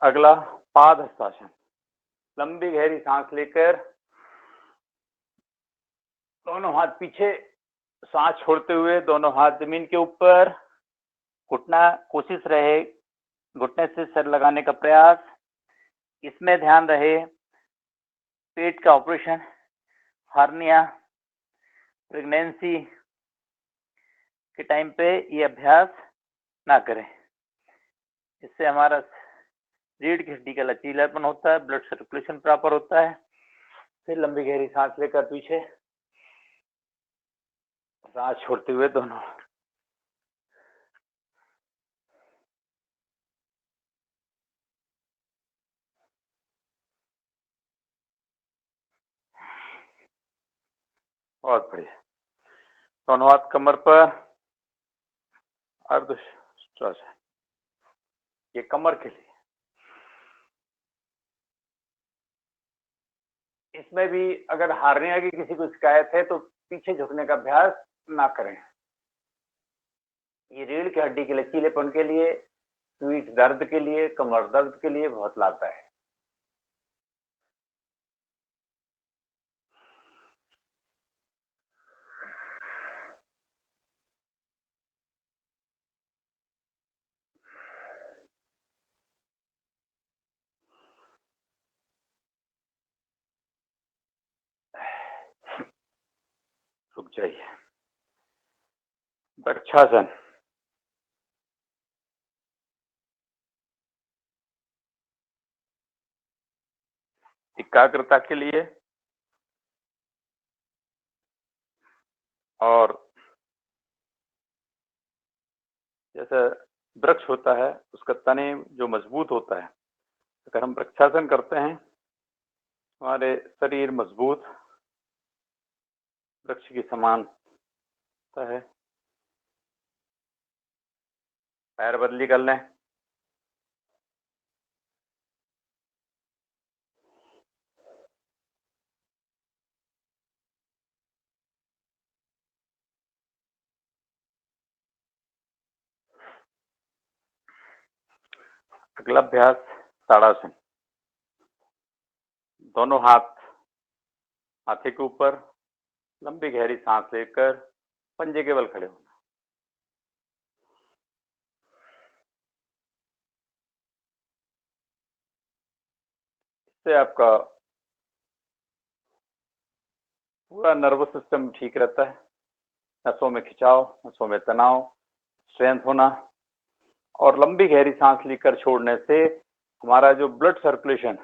अगला पाद हस्तासन। लंबी गहरी सांस लेकर दोनों हाथ पीछे, सांस छोड़ते हुए दोनों हाथ जमीन के ऊपर, घुटना कोशिश रहे घुटने से सिर लगाने का प्रयास। इसमें ध्यान रहे पेट का ऑपरेशन, हार्निया, प्रेगनेंसी के टाइम पे ये अभ्यास ना करें। इससे हमारा रीढ़ की हड्डी का लचीलापन होता है, ब्लड सर्कुलेशन प्रॉपर होता है। फिर लंबी गहरी सांस लेकर पीछे, सांस छोड़ते हुए दोनों। बहुत बढ़िया। दोनों हाथ कमर पर, अर्धश्वासन, ये कमर के लिए। इसमें भी अगर हार्निया की किसी को शिकायत है तो पीछे झुकने का अभ्यास ना करें। ये रीढ़ की हड्डी के लचीलेपन के लिए, पीठ दर्द के लिए, कमर दर्द के लिए बहुत लाभदायक है। रुक जाइए। वृक्षासन। एकाग्रता के लिए और जैसे वृक्ष होता है उसका तने जो मजबूत होता है, अगर हम वृक्षासन करते हैं हमारे शरीर मजबूत वृक्ष की समान होता है। पैर बदली कर लें। अगला अभ्यास ताड़ासन। दोनों हाथ माथे के ऊपर, लंबी गहरी सांस लेकर पंजे के बल खड़े होना। इससे आपका पूरा नर्वस सिस्टम ठीक रहता है। नसों में खिंचाव, नसों में तनाव, स्ट्रेंथ होना। और लंबी गहरी सांस लेकर छोड़ने से हमारा जो ब्लड सर्कुलेशन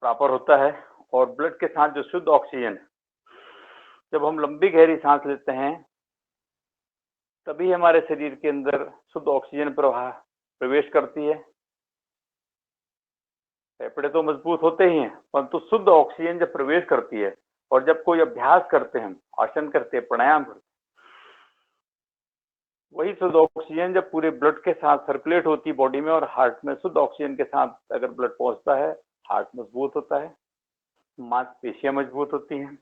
प्रॉपर होता है और ब्लड के साथ जो शुद्ध ऑक्सीजन, जब हम लंबी गहरी सांस लेते हैं तभी हमारे शरीर के अंदर शुद्ध ऑक्सीजन प्रवाह प्रवेश करती है। फेफड़े तो मजबूत होते ही हैं, परंतु शुद्ध ऑक्सीजन जब प्रवेश करती है और जब कोई अभ्यास करते हैं, आसन करते हैं, प्राणायाम करते हैं, वही शुद्ध ऑक्सीजन जब पूरे ब्लड के साथ सर्कुलेट होती है बॉडी में और हार्ट में, शुद्ध ऑक्सीजन के साथ अगर ब्लड पहुंचता है, हार्ट मजबूत होता है, मांसपेशियां मजबूत होती हैं।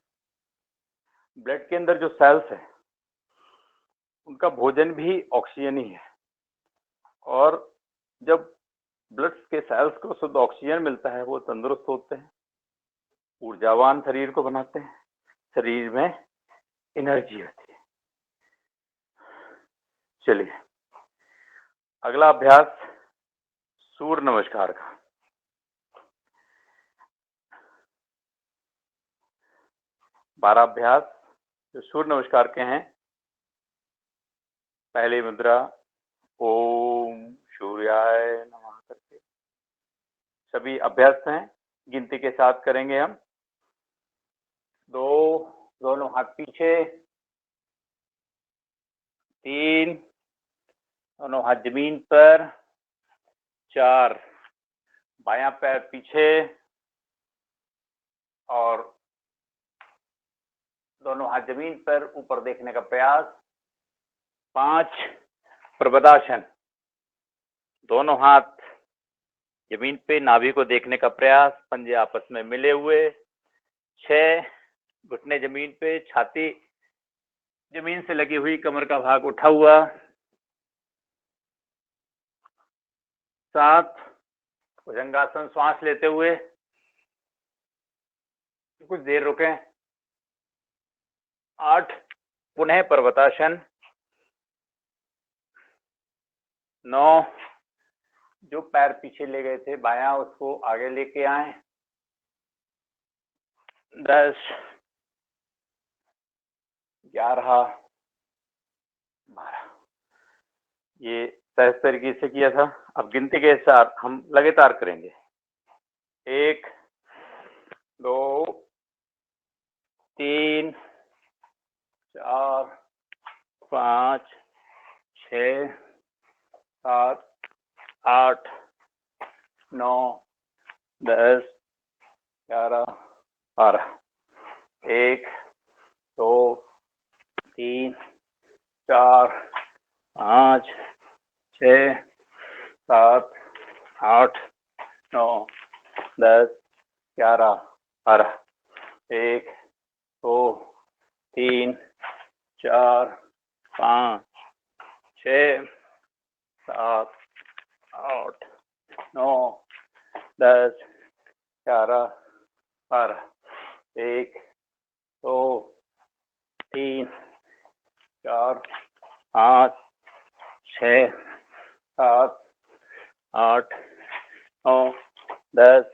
ब्लड के अंदर जो सेल्स है उनका भोजन भी ऑक्सीजन ही है और जब ब्लड के सेल्स को शुद्ध ऑक्सीजन मिलता है वो तंदुरुस्त होते हैं, ऊर्जावान शरीर को बनाते हैं, शरीर में एनर्जी होती है। चलिए अगला अभ्यास सूर्य नमस्कार का। 12 अभ्यास जो सूर्य नमस्कार के हैं। पहली मुद्रा ओम सूर्याय नमः करके सभी अभ्यास हैं, गिनती के साथ करेंगे हम। दोनों हाथ पीछे, 3, दोनों हाथ जमीन पर, 4, बायां पैर पीछे और दोनों हाथ जमीन पर ऊपर देखने का प्रयास, 5, प्रबदासन। दोनों हाथ जमीन पे, नाभि को देखने का प्रयास, पंजे आपस में मिले हुए, 6, घुटने जमीन पे, छाती जमीन से लगी हुई, कमर का भाग उठा हुआ, 7 भुजंगासन श्वास लेते हुए कुछ देर रुकें। 8 पुनः पर्वतासन। 9 जो पैर पीछे ले गए थे बायां उसको आगे लेके आए। 10 11 12 ये सहज तरीके से किया था। अब गिनती के साथ हम लगातार करेंगे। 1 2 3 4 5 6 7 8 9 10 11 12 1 2 3 4 5 6 7 8 9 10 11 12 1 2 3 4 5 6 7 8 9 10 11 12 1 2 3 4 5 6 7 8 9 10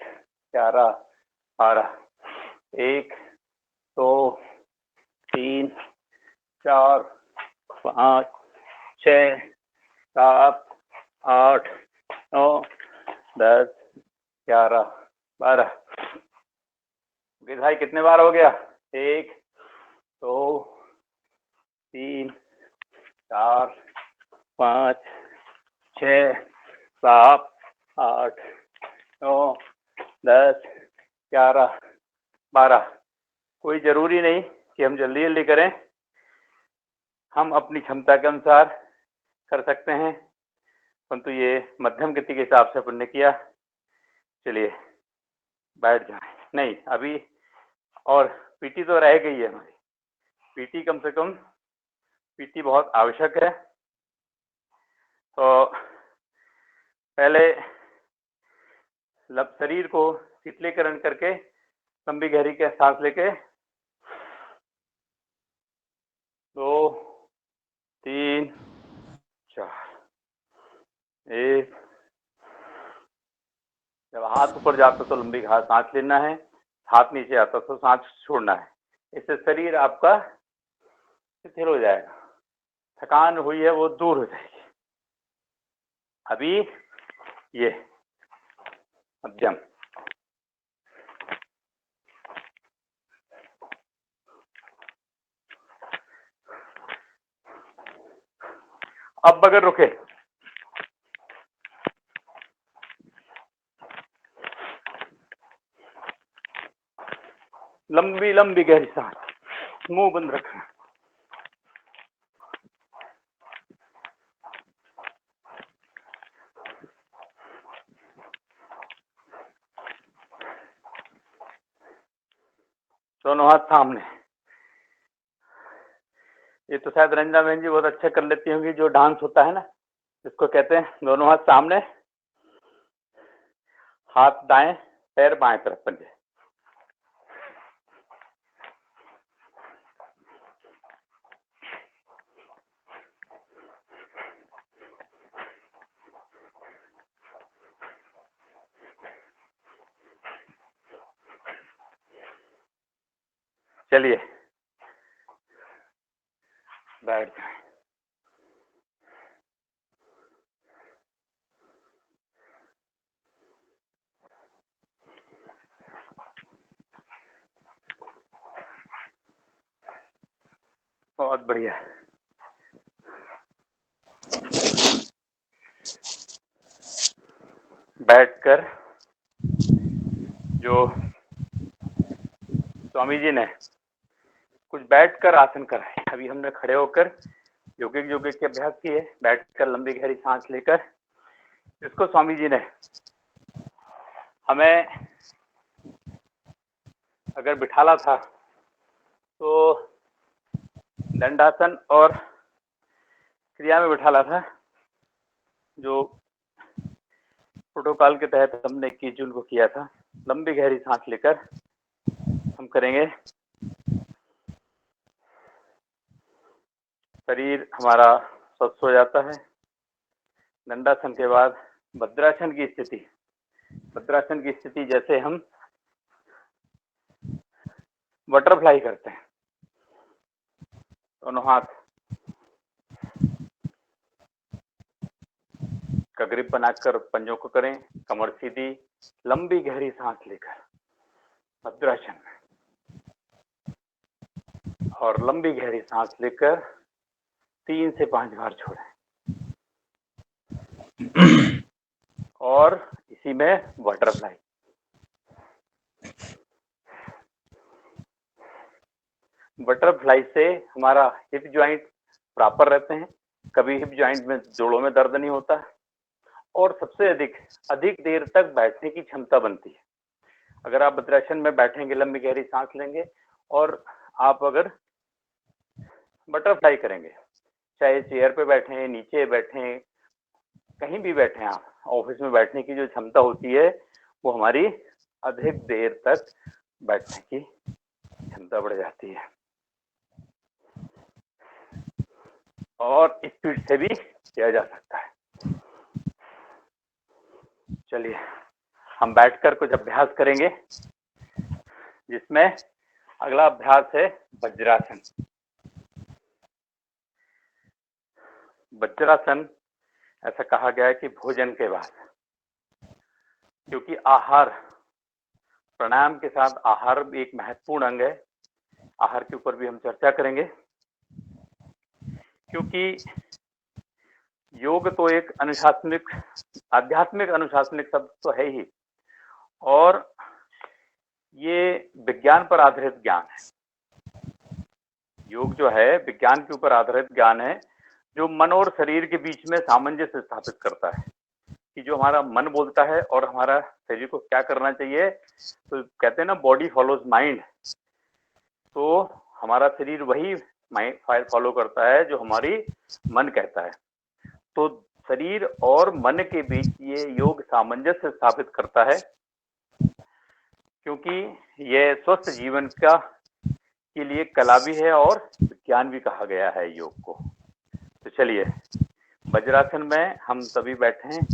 11 12 1 2 3 4 5 6 7 8 9 10 11 12। भाई कितने बार हो गया? 1 2 3 4 5 6 7 8 9 10 11 12। कोई जरूरी नहीं कि हम जल्दी जल्दी करें, हम अपनी क्षमता के अनुसार कर सकते हैं, परंतु ये मध्यम गति के हिसाब से अपन ने किया। चलिए बैठ जाए। नहीं अभी और पीटी तो रह गई है हमारी। पीटी कम से कम, पीटी बहुत आवश्यक है। तो पहले शरीर को शीतलीकरण करके लंबी गहरी के सांस लेके 2 3 4 1। जब हाथ ऊपर जाता तो लंबी सांस लेना है, हाथ नीचे आता तो सांस छोड़ना है। इससे शरीर आपका शिथिल हो जाएगा, थकान हुई है वो दूर हो जाएगी। अभी ये मध्यम। अब बगैर रुके लंबी लंबी गहरी सांस, मुंह बंद रखना। दोनों हाथ सामने। ये तो शायद रंजना बहन जी बहुत अच्छा कर लेती होंगी, जो डांस होता है ना, इसको कहते हैं दोनों हाथ सामने, हाथ दाएं, पैर बाएं तरफ पंजे। चलिए बैठ जाए। बहुत बढ़िया। बैठकर जो स्वामी जी ने कुछ बैठकर आसन कराए, अभी हमने खड़े होकर योगिक योगिक के अभ्यास किए, बैठकर लंबी गहरी सांस लेकर। इसको स्वामी जी ने हमें अगर बिठाला था तो दंडासन और क्रिया में बिठाला था, जो प्रोटोकॉल के तहत हमने 21 जून को किया था। लंबी गहरी सांस लेकर हम करेंगे। शरीर हमारा स्वस्थ हो जाता है। दंडासन के बाद भद्रासन की स्थिति। भद्रासन की स्थिति जैसे हम बटरफ्लाई करते हैं, दोनों हाथ का ग्रिप बनाकर पंजों को करें, कमर सीधी, लंबी गहरी सांस लेकर भद्रासन में, और लंबी गहरी सांस लेकर 3 से 5 बार छोड़ें, और इसी में बटरफ्लाई। बटरफ्लाई से हमारा हिप जॉइंट प्रॉपर रहते हैं, कभी हिप जॉइंट में जोड़ों में दर्द नहीं होता, और सबसे अधिक देर तक बैठने की क्षमता बनती है। अगर आप भद्रासन में बैठेंगे, लंबी गहरी सांस लेंगे और आप अगर बटरफ्लाई करेंगे, चाहे चेयर पे बैठे, नीचे बैठे, कहीं भी बैठे, आप ऑफिस में बैठने की जो क्षमता होती है वो हमारी अधिक देर तक बैठने की क्षमता बढ़ जाती है, और स्पीड से भी किया जा सकता है। चलिए हम बैठकर कुछ अभ्यास करेंगे, जिसमें अगला अभ्यास है वज्रासन। वज्रासन ऐसा कहा गया है कि भोजन के बाद, क्योंकि आहार, प्राणायाम के साथ आहार भी एक महत्वपूर्ण अंग है। आहार के ऊपर भी हम चर्चा करेंगे, क्योंकि योग तो एक अनुशासनिक, आध्यात्मिक अनुशासनिक शब्द तो है ही, और ये विज्ञान पर आधारित ज्ञान है। योग जो है विज्ञान के ऊपर आधारित ज्ञान है, जो मन और शरीर के बीच में सामंजस्य स्थापित करता है, कि जो हमारा मन बोलता है और हमारा शरीर को क्या करना चाहिए। तो कहते हैं ना, बॉडी फॉलोज माइंड, तो हमारा शरीर वही माइंड फॉलो करता है जो हमारी मन कहता है। तो शरीर और मन के बीच ये योग सामंजस्य स्थापित करता है, क्योंकि यह स्वस्थ जीवन का के लिए कला भी है और विज्ञान भी कहा गया है योग को। तो चलिए वज्रासन में हम सभी बैठे हैं।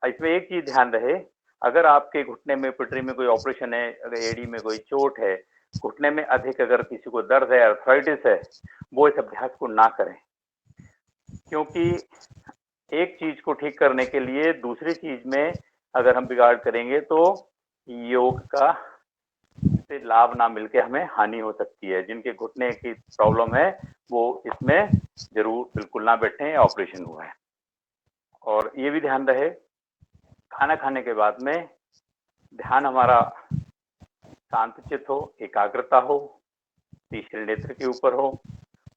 इसमें एक चीज ध्यान रहे, अगर आपके घुटने में, पिटरी में कोई ऑपरेशन है, अगर एड़ी में कोई चोट है, घुटने में अधिक अगर किसी को दर्द है, आर्थराइटिस है, वो इस अभ्यास को ना करें, क्योंकि एक चीज को ठीक करने के लिए दूसरी चीज में अगर हम बिगाड़ करेंगे तो योग का से लाभ ना मिलके हमें हानि हो सकती है। जिनके घुटने की प्रॉब्लम है वो इसमें जरूर बिल्कुल ना बैठे, ऑपरेशन हुआ है। और ये भी ध्यान रहे, खाना खाने के बाद में ध्यान हमारा शांतचित्त हो, एकाग्रता हो, तीसरे नेत्र के ऊपर हो,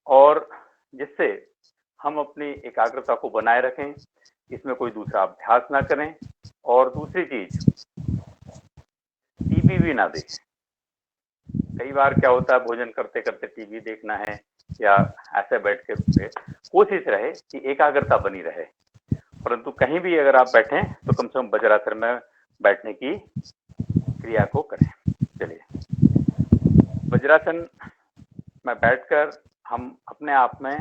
और जिससे हम अपनी एकाग्रता को बनाए रखें, इसमें कोई दूसरा अभ्यास ना करें। और दूसरी चीज, टीवी भी ना देखें। कई बार क्या होता है, भोजन करते करते टीवी देखना है, या ऐसे बैठ के कोशिश रहे कि एकाग्रता बनी रहे, परंतु कहीं भी अगर आप बैठें तो कम से कम वज्रासन में बैठने की क्रिया को करें। चलिए वज्रासन में बैठकर हम अपने आप में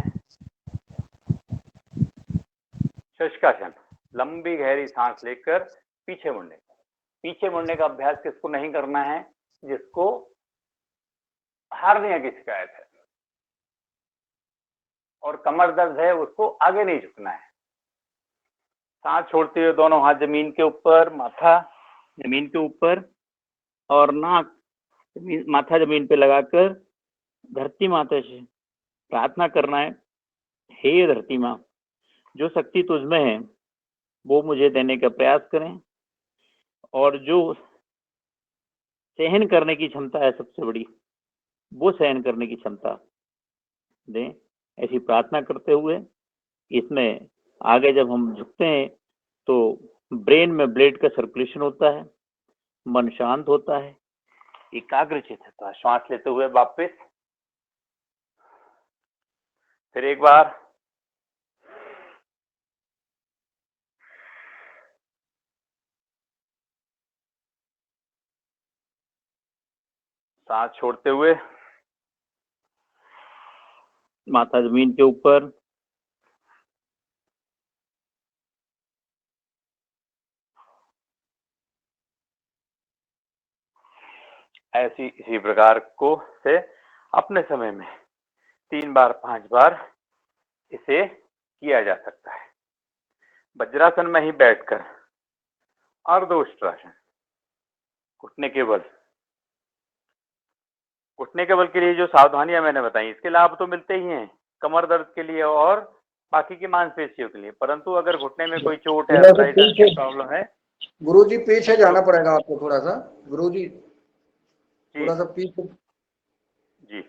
शशकासन, लंबी गहरी सांस लेकर पीछे मुड़ने का अभ्यास किसको नहीं करना है? जिसको हार्निया की शिकायत है और कमर दर्द है, उसको आगे नहीं झुकना है। सांस छोड़ते हुए दोनों हाथ जमीन के ऊपर, माथा जमीन के ऊपर, और नाक माथा जमीन पे लगाकर धरती माता से प्रार्थना करना है, हे धरती माँ, जो शक्ति तुझमें है वो मुझे देने का प्रयास करें, और जो सहन करने की क्षमता है सबसे बड़ी, वो सहन करने की क्षमता दें। ऐसी प्रार्थना करते हुए इसमें आगे जब हम झुकते हैं तो ब्रेन में ब्लड का सर्कुलेशन होता है, मन शांत होता है, एकाग्रचित होता है। श्वास लेते हुए वापस फिर एक बार, सांस छोड़ते हुए माथा जमीन के ऊपर, ऐसी इसी प्रकार को से अपने समय में 3 बार 5 बार इसे किया जा सकता है। वज्रासन में ही बैठकर अर्ध उष्ट्रासन, घुटने के बल के लिए जो सावधानियां मैंने बताई, इसके लाभ तो मिलते ही हैं कमर दर्द के लिए और बाकी की मांसपेशियों के लिए, परंतु अगर घुटने में कोई चोट है, आर्थराइटिस की प्रॉब्लम है, गुरुजी पीछे जाना पड़ेगा आपको थोड़ा सा, गुरुजी थोड़ा सा पीछे जी।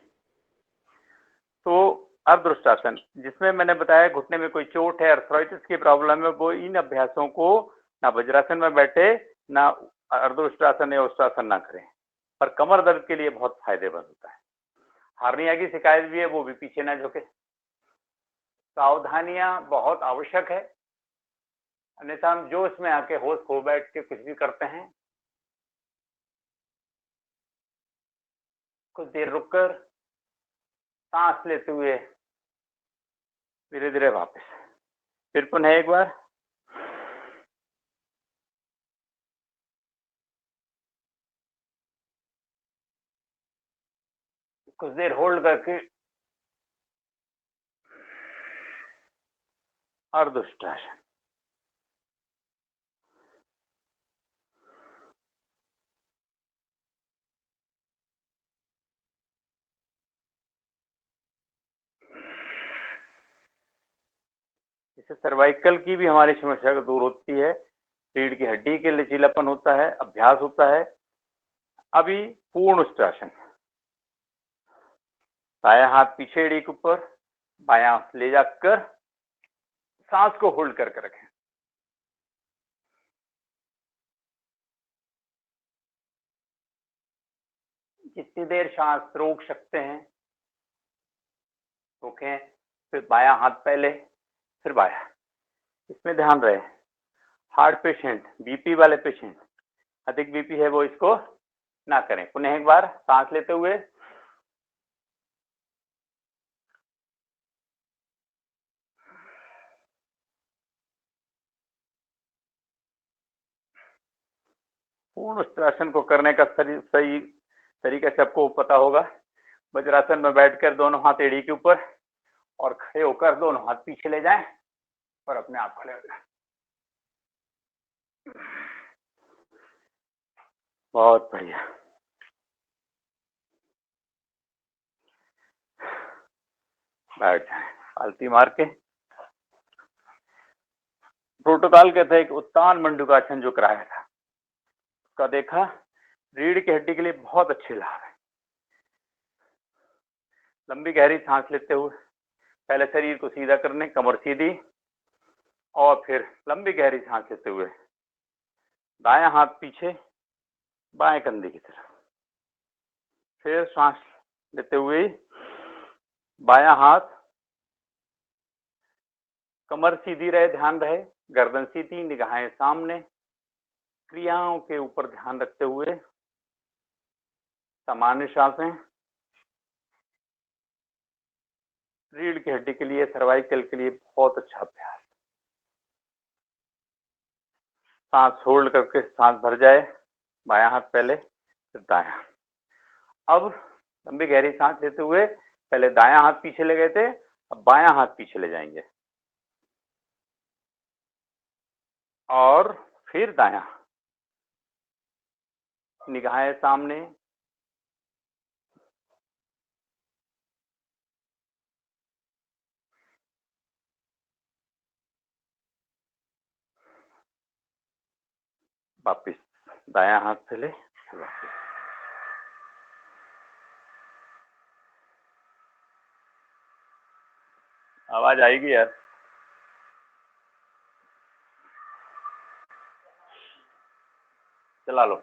तो अर्धउष्ट्रासन, जिसमें मैंने बताया घुटने में कोई चोट है, आर्थराइटिस की प्रॉब्लम है, वो इन अभ्यासों को ना वज्रासन में बैठे ना अर्धउष्ट्रासन या उष्ट्रासन ना करें, पर कमर दर्द के लिए बहुत फायदेमंद होता है। हार्निया की शिकायत भी है, वो भी पीछे ना झुके। सावधानियां बहुत आवश्यक है, अन्यथा हम जोश में आके होश खो बैठ के कुछ भी करते हैं। कुछ देर रुककर सांस लेते हुए धीरे धीरे वापस, फिर पुनः एक बार, कुछ देर होल्ड करके अर्धउष्ट्रासन। इससे सर्वाइकल की भी हमारी समस्या दूर होती है, रीढ़ की हड्डी के लचीलापन होता है, अभ्यास होता है। अभी पूर्ण उष्ट्रासन, दायां हाथ पीछे एड़ी के ऊपर, बायां ले जाकर सांस को होल्ड करके रखें। जितनी देर सांस रोक सकते हैं रोकें, फिर बायां हाथ पहले, फिर बायां। इसमें ध्यान रहे, हार्ट पेशेंट, बीपी वाले पेशेंट, अधिक बीपी है, वो इसको ना करें। पुनः एक बार सांस लेते हुए पूर्ण उष्ट्रासन को करने का सही तरीका सबको पता होगा। वज्रासन में बैठकर दोनों हाथ एड़ी के ऊपर और खड़े होकर दोनों हाथ पीछे ले जाएं और अपने आप खड़े हो जाएं। बहुत बढ़िया। बैठ जाए पालती मार के। प्रोटोकॉल के तहत उत्तान मंडूकासन जो कराया था, उसका देखा, रीढ़ की हड्डी के लिए बहुत अच्छे लाभ है। लंबी गहरी सांस लेते हुए पहले शरीर को सीधा करने, कमर सीधी, और फिर लंबी गहरी सांस लेते हुए दायां हाथ पीछे बाएं कंधे की तरफ, फिर सांस लेते हुए बायां हाथ, कमर सीधी रहे, ध्यान रहे, गर्दन सीधी, निगाहें सामने, क्रियाओं के ऊपर ध्यान रखते हुए सामान्य सांसें। रीढ़ की हड्डी के लिए, सर्वाइकल के लिए बहुत अच्छा अभ्यास। सांस होल्ड करके सांस भर जाए, बायां हाथ पहले, फिर दायां। अब लंबी गहरी सांस लेते हुए पहले दायां हाथ पीछे ले गए थे, अब बायां हाथ पीछे ले जाएंगे और फिर दायां, निगाहें सामने, वापिस दायां हाथ पहले, फिर वापिस। आवाज आएगी यार? चला लो।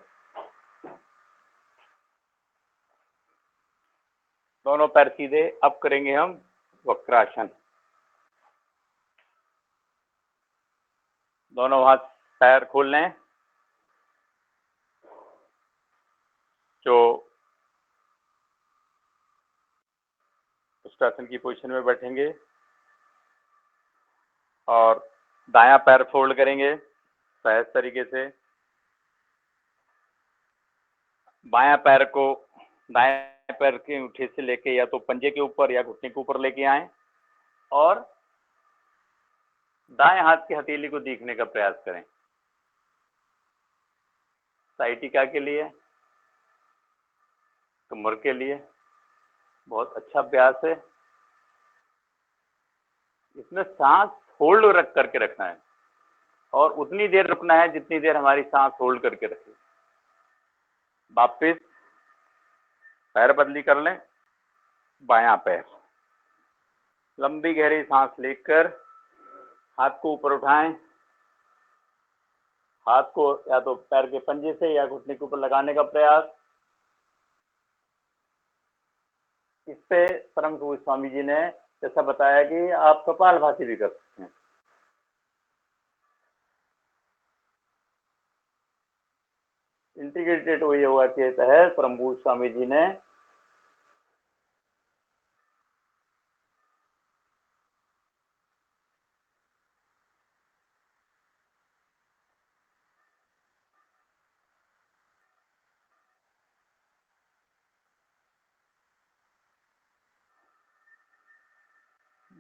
दोनों पैर सीधे। अब करेंगे हम वक्रासन। दोनों हाथ पैर खोल लें, जो उत्कृष्टासन की पोजीशन में बैठेंगे और दायां पैर फोल्ड करेंगे सहज तरीके से। बायां पैर को दाएं पैर के अंगूठे से लेके या तो पंजे के ऊपर या घुटने के ऊपर लेके आए और दाएं हाथ की हथेली को देखने का प्रयास करें। साइटिका के लिए, कमर के लिए बहुत अच्छा अभ्यास है। इसमें सांस होल्ड रख करके रखना है और उतनी देर रुकना है जितनी देर हमारी सांस होल्ड करके रखे। वापिस पैर बदली कर लें। बायां पैर, लंबी गहरी सांस लेकर हाथ को ऊपर उठाएं। हाथ को या तो पैर के पंजे से या घुटने के ऊपर लगाने का प्रयास। इस पे परम पूज्य स्वामी जी ने जैसा बताया कि आप कपालभाति भी कर सकते हैं। इंटीग्रेटेड योगा के तहत परम पूज्य स्वामी जी ने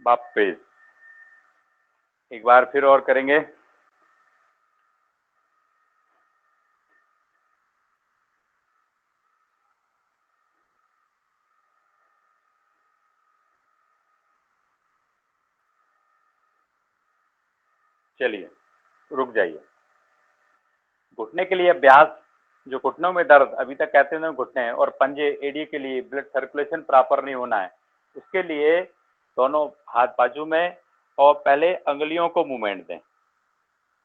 वापिस एक बार फिर और करेंगे। चलिए रुक जाइए। घुटने के लिए अभ्यास, जो घुटनों में दर्द अभी तक कहते हैं घुटने हैं और पंजे एडी के लिए ब्लड सर्कुलेशन प्रॉपर नहीं होना है, उसके लिए दोनों हाथ बाजू में और पहले अंगुलियों को मूवमेंट दें।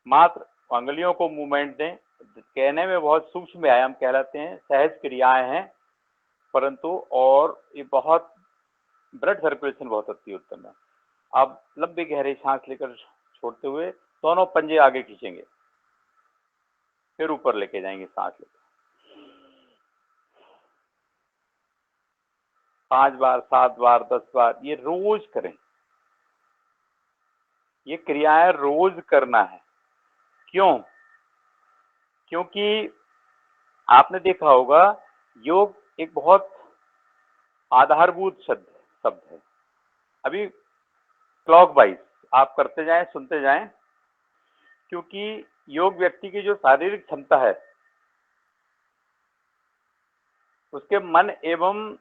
मात्र अंगुलियों को मूवमेंट दें। कहने में बहुत सूक्ष्म व्यायाम कहलाते हैं, सहज क्रियाएं हैं, परंतु और ये बहुत ब्लड सर्कुलेशन बहुत अच्छी उत्तम है। अब लंबी गहरी सांस लेकर छोड़ते हुए दोनों पंजे आगे खींचेंगे, फिर ऊपर लेके जाएंगे सांस लेकर। 5 बार, 7 बार, 10 बार ये रोज करें। ये क्रियाएं रोज करना है। क्यों? क्योंकि आपने देखा होगा योग एक बहुत आधारभूत शब्द है। अभी क्लॉकवाइज आप करते जाएं, सुनते जाएं, क्योंकि योग व्यक्ति की जो शारीरिक क्षमता है उसके मन एवं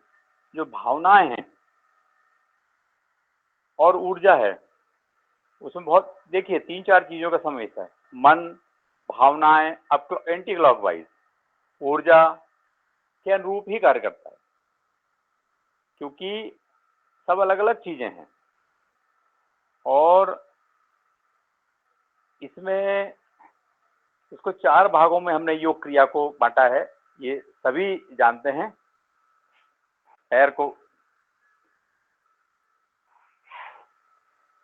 जो भावनाएं हैं और ऊर्जा है उसमें बहुत, देखिए 3-4 चीजों का समावेश है। मन, भावनाएं, अब एंटी क्लॉकवाइज ऊर्जा के अनुरूप ही कार्य करता है, क्योंकि सब अलग अलग चीजें हैं। और इसमें इसको 4 भागों में हमने योग क्रिया को बांटा है, ये सभी जानते हैं। पैर को,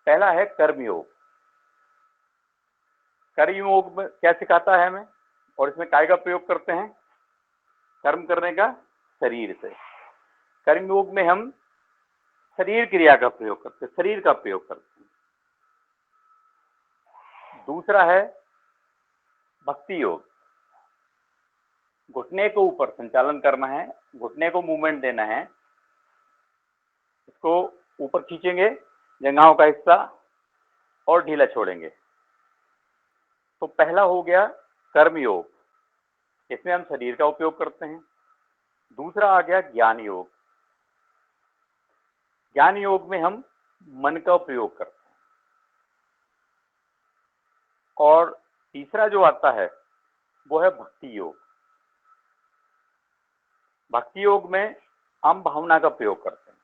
पहला है कर्म योग। कर्म योग में क्या सिखाता है हमें और इसमें काय का प्रयोग करते हैं? कर्म करने का शरीर से। कर्म योग में हम शरीर क्रिया का प्रयोग करते हैं, शरीर का प्रयोग करते हैं। दूसरा है भक्ति योग। घुटने को ऊपर संचालन करना है, घुटने को मूवमेंट देना है, इसको ऊपर खींचेंगे जंघाओं का हिस्सा और ढीला छोड़ेंगे। तो पहला हो गया कर्म योग, इसमें हम शरीर का उपयोग करते हैं। दूसरा आ गया ज्ञान योग। ज्ञान योग में हम मन का प्रयोग करते हैं। और तीसरा जो आता है वो है भक्ति योग। भक्ति योग में हम भावना का प्रयोग करते हैं।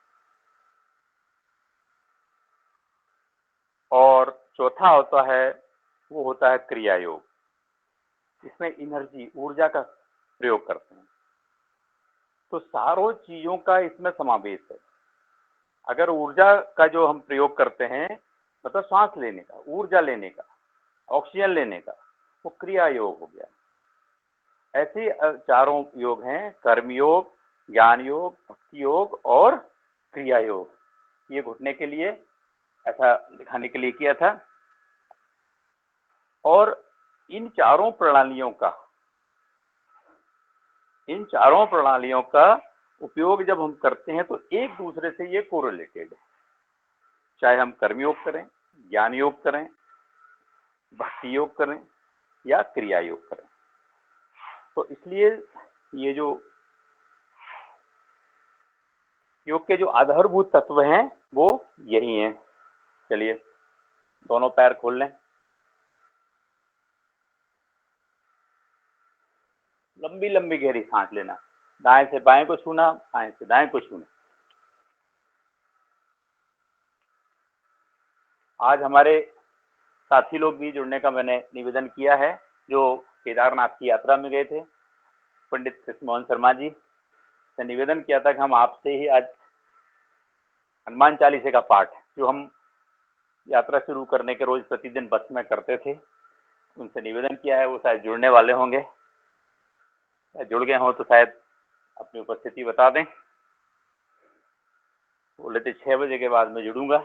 और चौथा होता है वो होता है क्रिया योग। इसमें एनर्जी, ऊर्जा का प्रयोग करते हैं। तो सारों चीजों का इसमें समावेश है। अगर ऊर्जा का जो हम प्रयोग करते हैं, मतलब सांस लेने का, ऊर्जा लेने का, ऑक्सीजन लेने का, वो क्रिया योग हो गया। ऐसे चारों योग हैं, कर्म योग, ज्ञान योग, भक्ति योग और क्रिया योग। ये घुटने के लिए ऐसा दिखाने के लिए किया था। और इन चारों प्रणालियों का उपयोग जब हम करते हैं तो एक दूसरे से ये कोरिलेटेड है, चाहे हम कर्म योग करें, ज्ञान योग करें, भक्ति योग करें या क्रिया योग करें। तो इसलिए ये जो योग के जो आधारभूत तत्व हैं वो यही हैं। चलिए दोनों पैर खोल लें, लंबी लंबी गहरी सांस लेना, दाएं से बाएं को छूना, बाएं से दाएं को छूना। आज हमारे साथी लोग भी जुड़ने का मैंने निवेदन किया है, जो केदारनाथ की यात्रा में गए थे। पंडित कृष्ण मोहन शर्मा जी ने निवेदन किया था कि हम आपसे ही आज हनुमान चालीसा का पाठ, जो हम यात्रा शुरू करने के रोज प्रतिदिन बस में करते थे, उनसे निवेदन किया है। वो शायद जुड़ने वाले होंगे, जुड़ गए हों तो शायद अपनी उपस्थिति बता दें। बोले थे 6 बजे के बाद मैं जुड़ूंगा।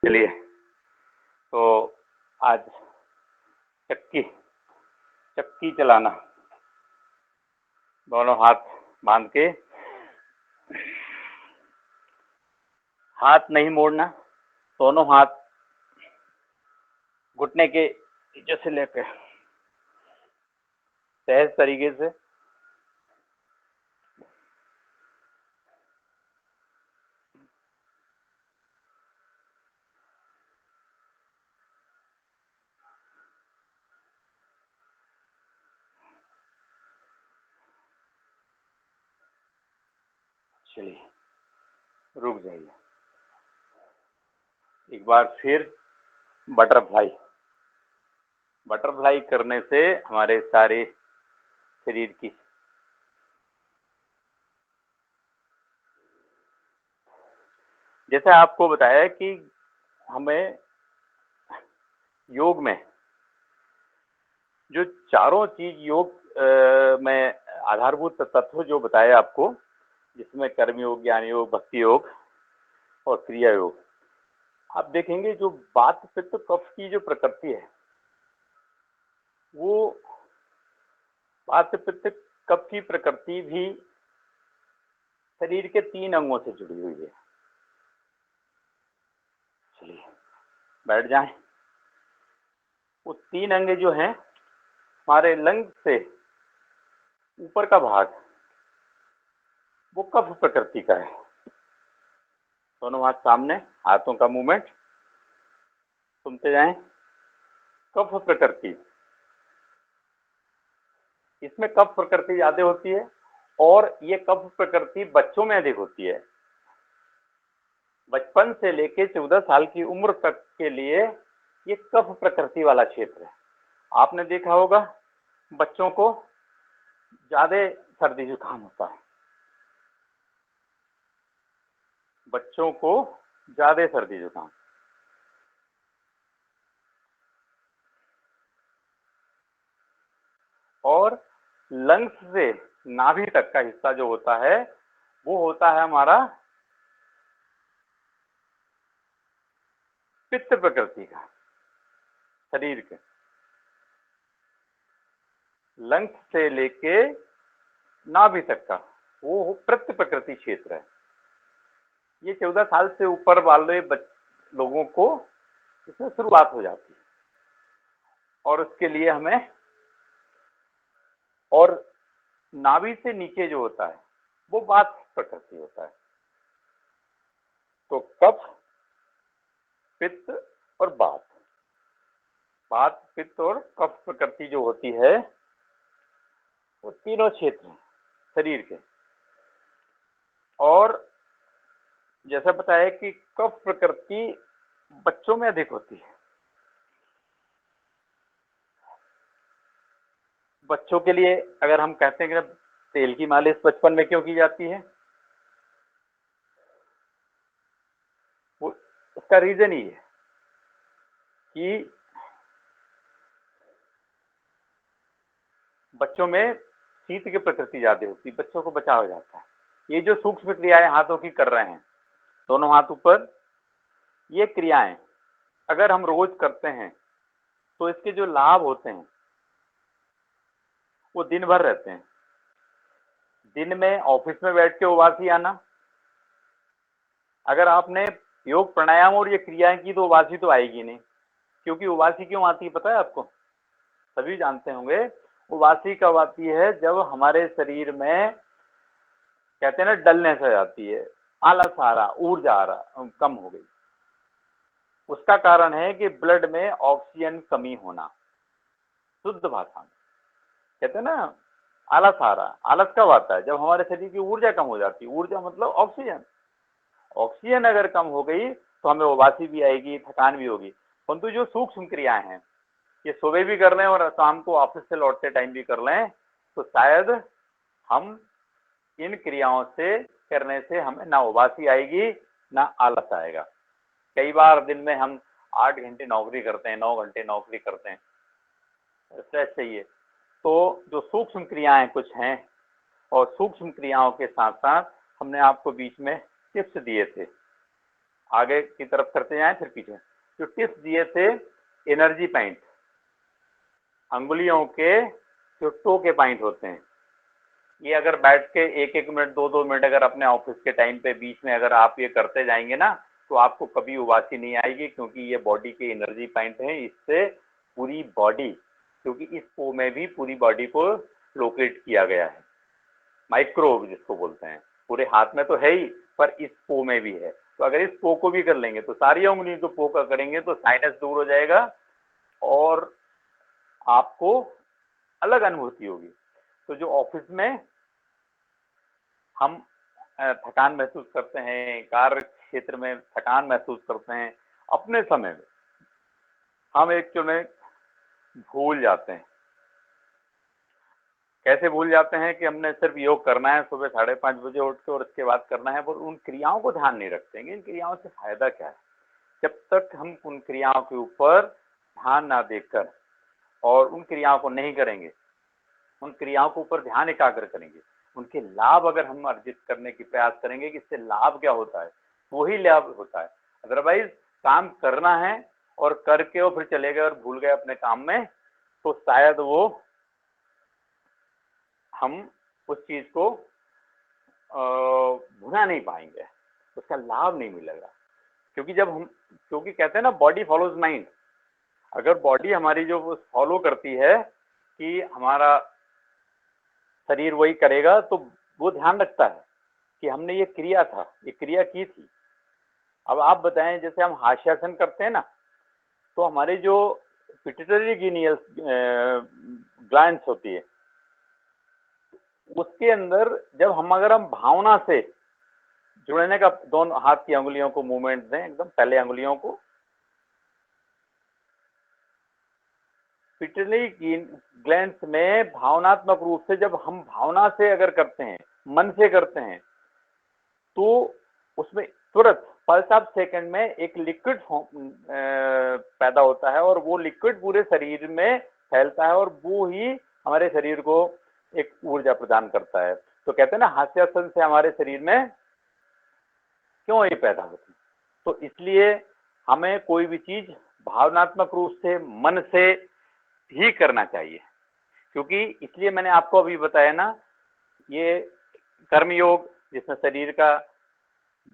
चलिए, तो आज चक्की चलाना, दोनों हाथ बांध के, हाथ नहीं मोड़ना, दोनों हाथ घुटने के नीचे से लेकर सहज तरीके से चलिए रुक जाइए। एक बार फिर बटरफ्लाई करने से हमारे सारे शरीर की जैसे आपको बताया कि हमें योग में जो चारों चीज योग में आधारभूत तत्व जो बताए आपको, जिसमें कर्म योग, ज्ञान योग, भक्ति योग और क्रिया योग, आप देखेंगे जो वात पित्त कफ की जो प्रकृति है, वो वात पित्त कफ की प्रकृति भी शरीर के 3 अंगों से जुड़ी हुई है। चलिए बैठ जाएं। वो 3 अंग जो हैं, हमारे लंग से ऊपर का भाग वो कफ प्रकृति का है। दोनों हाथ सामने, हाथों का मूवमेंट सुनते जाएं। कफ प्रकृति, इसमें कफ प्रकृति ज्यादा होती है और ये कफ प्रकृति बच्चों में अधिक होती है। बचपन से लेके 14 साल की उम्र तक के लिए ये कफ प्रकृति वाला क्षेत्र है। आपने देखा होगा बच्चों को ज्यादा सर्दी जुकाम होता है, बच्चों को ज्यादा सर्दी जुकाम। और लंग्स से नाभि तक का हिस्सा जो होता है वो होता है हमारा पित्त प्रकृति का। शरीर के लंग्स से लेके नाभि तक का वो पित्त प्रकृति क्षेत्र है। ये 14 साल से ऊपर वाले लोगों को इसमें शुरुआत हो जाती है और उसके लिए हमें, और नाभि से नीचे जो होता है वो वात प्रकृति होता है। तो कफ, पित्त और वात, पित्त और कफ प्रकृति जो होती है वो तीनों क्षेत्र हैं शरीर के। और जैसा बताया कि कफ प्रकृति बच्चों में अधिक होती है। बच्चों के लिए अगर हम कहते हैं कि तेल की मालिश बचपन में क्यों की जाती है, वो उसका रीजन ही है कि बच्चों में शीत की प्रकृति ज्यादा होती है, बच्चों को बचाव हो जाता है। ये जो सूक्ष्म क्रियाएं हाथों की कर रहे हैं, दोनों हाथ ऊपर। ये क्रियाएं अगर हम रोज करते हैं तो इसके जो लाभ होते हैं वो दिन भर रहते हैं। दिन में ऑफिस में बैठ के उबासी आना, अगर आपने योग प्राणायाम और ये क्रियाएं की तो उबासी तो आएगी नहीं। क्योंकि उबासी क्यों आती है पता है आपको? सभी जानते होंगे। उबासी कब आती है? जब हमारे शरीर में कहते हैं ना डलनेस आ जाती है, आलस आ रहा, ऊर्जा आ रहा, कम हो गई। उसका कारण है कि ब्लड में ऑक्सीजन कमी होना। शुद्ध भाषा में कहते हैं ना आलस आ रहा। आलस कब आता है? जब हमारे शरीर की ऊर्जा कम हो जाती है। ऊर्जा मतलब ऑक्सीजन। ऑक्सीजन अगर कम हो गई तो हमें उबासी भी आएगी, थकान भी होगी। परंतु जो सूक्ष्म क्रियाएं हैं, ये सुबह भी कर लें और शाम को ऑफिस से लौटते टाइम भी कर लें तो शायद हम इन क्रियाओं से करने से हमें ना उबासी आएगी ना आलस आएगा। कई बार दिन में हम 8 घंटे नौकरी करते हैं, 9 घंटे नौकरी करते हैं, स्ट्रेस चाहिए। तो जो सूक्ष्म क्रियाएं कुछ हैं, और सूक्ष्म क्रियाओं के साथ साथ हमने आपको बीच में टिप्स दिए थे, आगे की तरफ करते जाएं फिर पीछे। जो टिप्स दिए थे, एनर्जी पॉइंट, अंगुलियों के जो टो के पॉइंट होते हैं, ये अगर बैठ के 1-1 मिनट 2-2 मिनट अगर अपने ऑफिस के टाइम पे बीच में अगर आप ये करते जाएंगे ना तो आपको कभी उबासी नहीं आएगी। क्योंकि ये बॉडी के एनर्जी पॉइंट हैं। इससे पूरी बॉडी, क्योंकि इस पो में भी पूरी बॉडी को लोकेट किया गया है, माइक्रो जिसको बोलते हैं। पूरे हाथ में तो है ही, पर इस पो में भी है। तो अगर इस पो को भी कर लेंगे तो सारी उंगली को पो का करेंगे तो साइनस दूर हो जाएगा और आपको अलग अनुभूति होगी। तो जो ऑफिस में हम थकान महसूस करते हैं, कार्य क्षेत्र में थकान महसूस करते हैं, अपने समय में हम एक्चुअल में भूल जाते हैं। कैसे भूल जाते हैं कि हमने सिर्फ योग करना है, सुबह 5:30 बजे उठ के और इसके बाद करना है, पर उन क्रियाओं को ध्यान नहीं रखते हैं। इन क्रियाओं से फायदा क्या है? जब तक हम उन क्रियाओं के ऊपर ध्यान ना देकर और उन क्रियाओं को नहीं करेंगे, उन क्रियाओं के ऊपर ध्यान एकाग्र करेंगे, उनके लाभ अगर हम अर्जित करने की प्रयास करेंगे कि इससे लाभ क्या होता है, वही लाभ होता है। अदरवाइज काम करना है और करके और फिर चले गए और भूल गए अपने काम में, तो शायद वो हम उस चीज को भुना नहीं पाएंगे, उसका लाभ नहीं मिलेगा। क्योंकि कहते हैं ना बॉडी फॉलोज माइंड। अगर बॉडी हमारी जो फॉलो करती है कि हमारा शरीर वही करेगा, तो वो ध्यान रखता है कि हमने ये क्रिया की थी। अब आप बताएं, जैसे हम हास्यासन करते हैं ना, तो हमारे जो पिट्यूटरी गिनियल ग्लैंड्स होती है, उसके अंदर जब अगर हम भावना से जुड़ने का, दोनों हाथ की अंगुलियों को मूवमेंट दें, एकदम पहले अंगुलियों को पिट्यूटरी ग्लैंड्स में भावनात्मक रूप से, जब हम भावना से अगर करते हैं, मन से करते हैं, तो उसमें तुरंत पल्स ऑफ सेकंड में एक लिक्विड पैदा होता है और वो लिक्विड पूरे शरीर में फैलता है और वो ही हमारे शरीर को एक ऊर्जा प्रदान करता है। तो कहते हैं ना हास्यासन से हमारे शरीर में क्यों ये पैदा होती है? तो इसलिए हमें कोई भी चीज भावनात्मक रूप से, मन से ही करना चाहिए। क्योंकि इसलिए मैंने आपको अभी बताया ना, ये कर्म योग जिसमें शरीर का,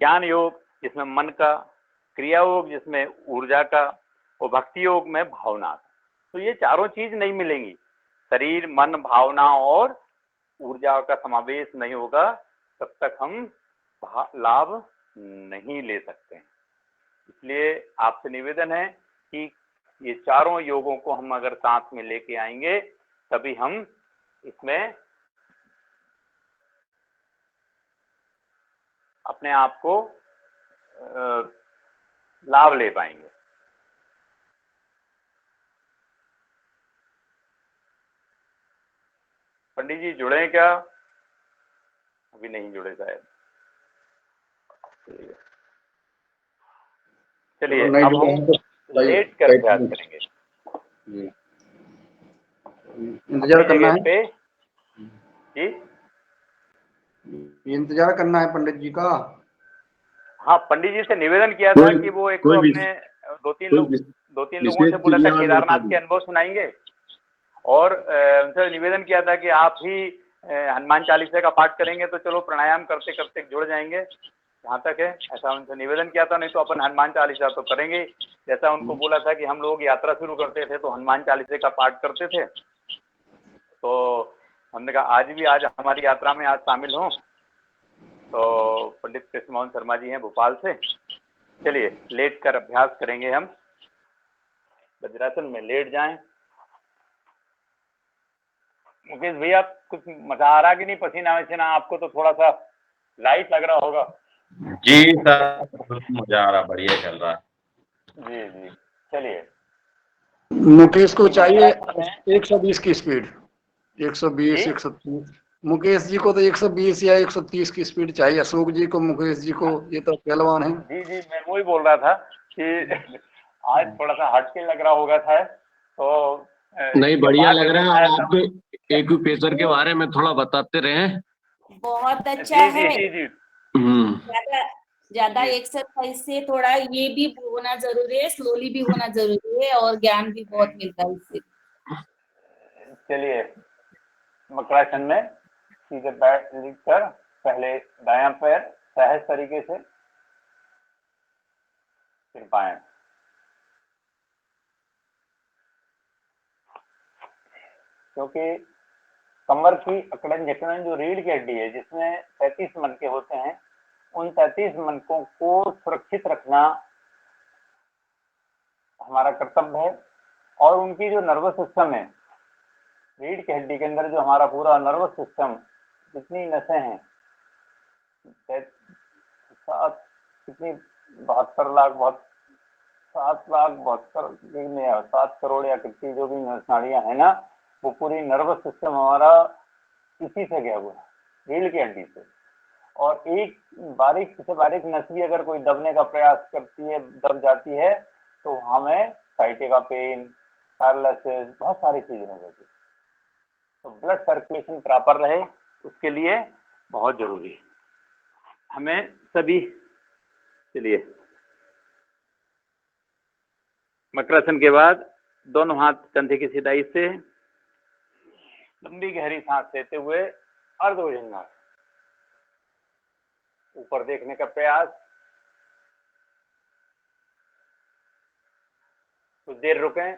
ज्ञान योग जिसमें मन का, क्रिया योग जिसमें ऊर्जा का, और भक्ति योग में भावना। तो ये चारों चीज नहीं मिलेंगी। शरीर, मन, भावना और ऊर्जा का समावेश नहीं होगा तब तक हम लाभ नहीं ले सकते हैं। इसलिए आपसे निवेदन है कि ये चारों योगों को हम अगर साथ में लेके आएंगे तभी हम इसमें अपने आप को लाभ ले पाएंगे। पंडित जी जुड़े क्या? अभी नहीं जुड़े शायद। चलिए अब हम लेट कर प्रयास करेंगे। इंतजार करना है पे जी, इंतजार करना है पंडित जी का। हाँ, पंडित जी से निवेदन किया था कि वो एक तो कोई अपने दो तीन लोगों विशेष से बोला था क्रिया में केदारनाथ के अनुभव सुनाएंगे, और उनसे निवेदन किया था कि आप ही हनुमान चालीसा का पाठ करेंगे तो चलो प्राणायाम करते करते जुड़ जाएंगे, जहाँ तक है ऐसा उनसे निवेदन किया था। नहीं तो अपन हनुमान चालीसा तो करेंगे। जैसा उनको बोला था कि हम लोग यात्रा शुरू करते थे तो हनुमान चालीसा का पाठ करते थे, तो हमने कहा आज हमारी यात्रा में आज शामिल हों। तो पंडित कृष्ण मोहन शर्मा जी हैं भोपाल से। चलिए लेट कर अभ्यास करेंगे हम। वज्रासन में लेट जाएं। मुकेश भैया कुछ मजा आ रहा कि नहीं? पसीना वसीना आपको तो थोड़ा सा लाइट लग रहा होगा। जी सर, मजा आ रहा, बढ़िया चल रहा है। जी जी, चलिए। मुकेश को चाहिए मकरासन में 120 की स्पीड, 120 जी 130। मुकेश जी को तो 120 या 130 की स्पीड चाहिए। अशोक जी को, मुकेश जी को, ये तो पहलवान है। जी जी, मैं वही बोल रहा था कि आज थोड़ा सा हटके लग रहा होगा शायद, तो नहीं, इसके बढ़िया बाद लग रहा जरूर है। और शायद हम। आपके एक्यूप्रेशर के बारे में थोड़ा बताते रहे। बहुत अच्छा जी जी है। जी जी ज्यादा ज्यादा जी, एक्सरसाइज से थोड़ा ये भी होना जरूरी है, स्लोली भी होना जरूरी है, और ज्ञान भी बहुत मिलता है इससे। चलिए। मकरासन में सीधे बैठ कर पहले दायां पैर सहज तरीके से, फिर बाएं। क्योंकि कमर की अकड़न जकड़न जो रीढ़ की हड्डी है, जिसमें 33 मनके होते हैं, उन 33 मनकों को सुरक्षित रखना हमारा कर्तव्य है। और उनकी जो नर्वस सिस्टम है, रीढ़ की हड्डी के अंदर जो हमारा पूरा नर्वस सिस्टम, जितनी नसें हैं, सात कितनी 72 लाख, बहुत 7,72,000, 7 करोड़ या कितनी जो भी नाड़ियां है ना, वो पूरी नर्वस सिस्टम हमारा इसी से गया हुआ है, रीढ़ की हड्डी से। और एक बारीक से बारीक नस भी अगर कोई दबने का प्रयास करती है, दब जाती है, तो हमें साइटिका पेन, पैरालिसिस, बहुत सारी चीजें हो जाती है। तो ब्लड सर्कुलेशन प्रॉपर रहे, उसके लिए बहुत जरूरी है हमें सभी। चलिए, मकरासन के बाद दोनों हाथ कंधे की सिधाई से लंबी गहरी सांस लेते हुए अर्धभुजंगासन, ऊपर देखने का प्रयास। कुछ देर रुकें,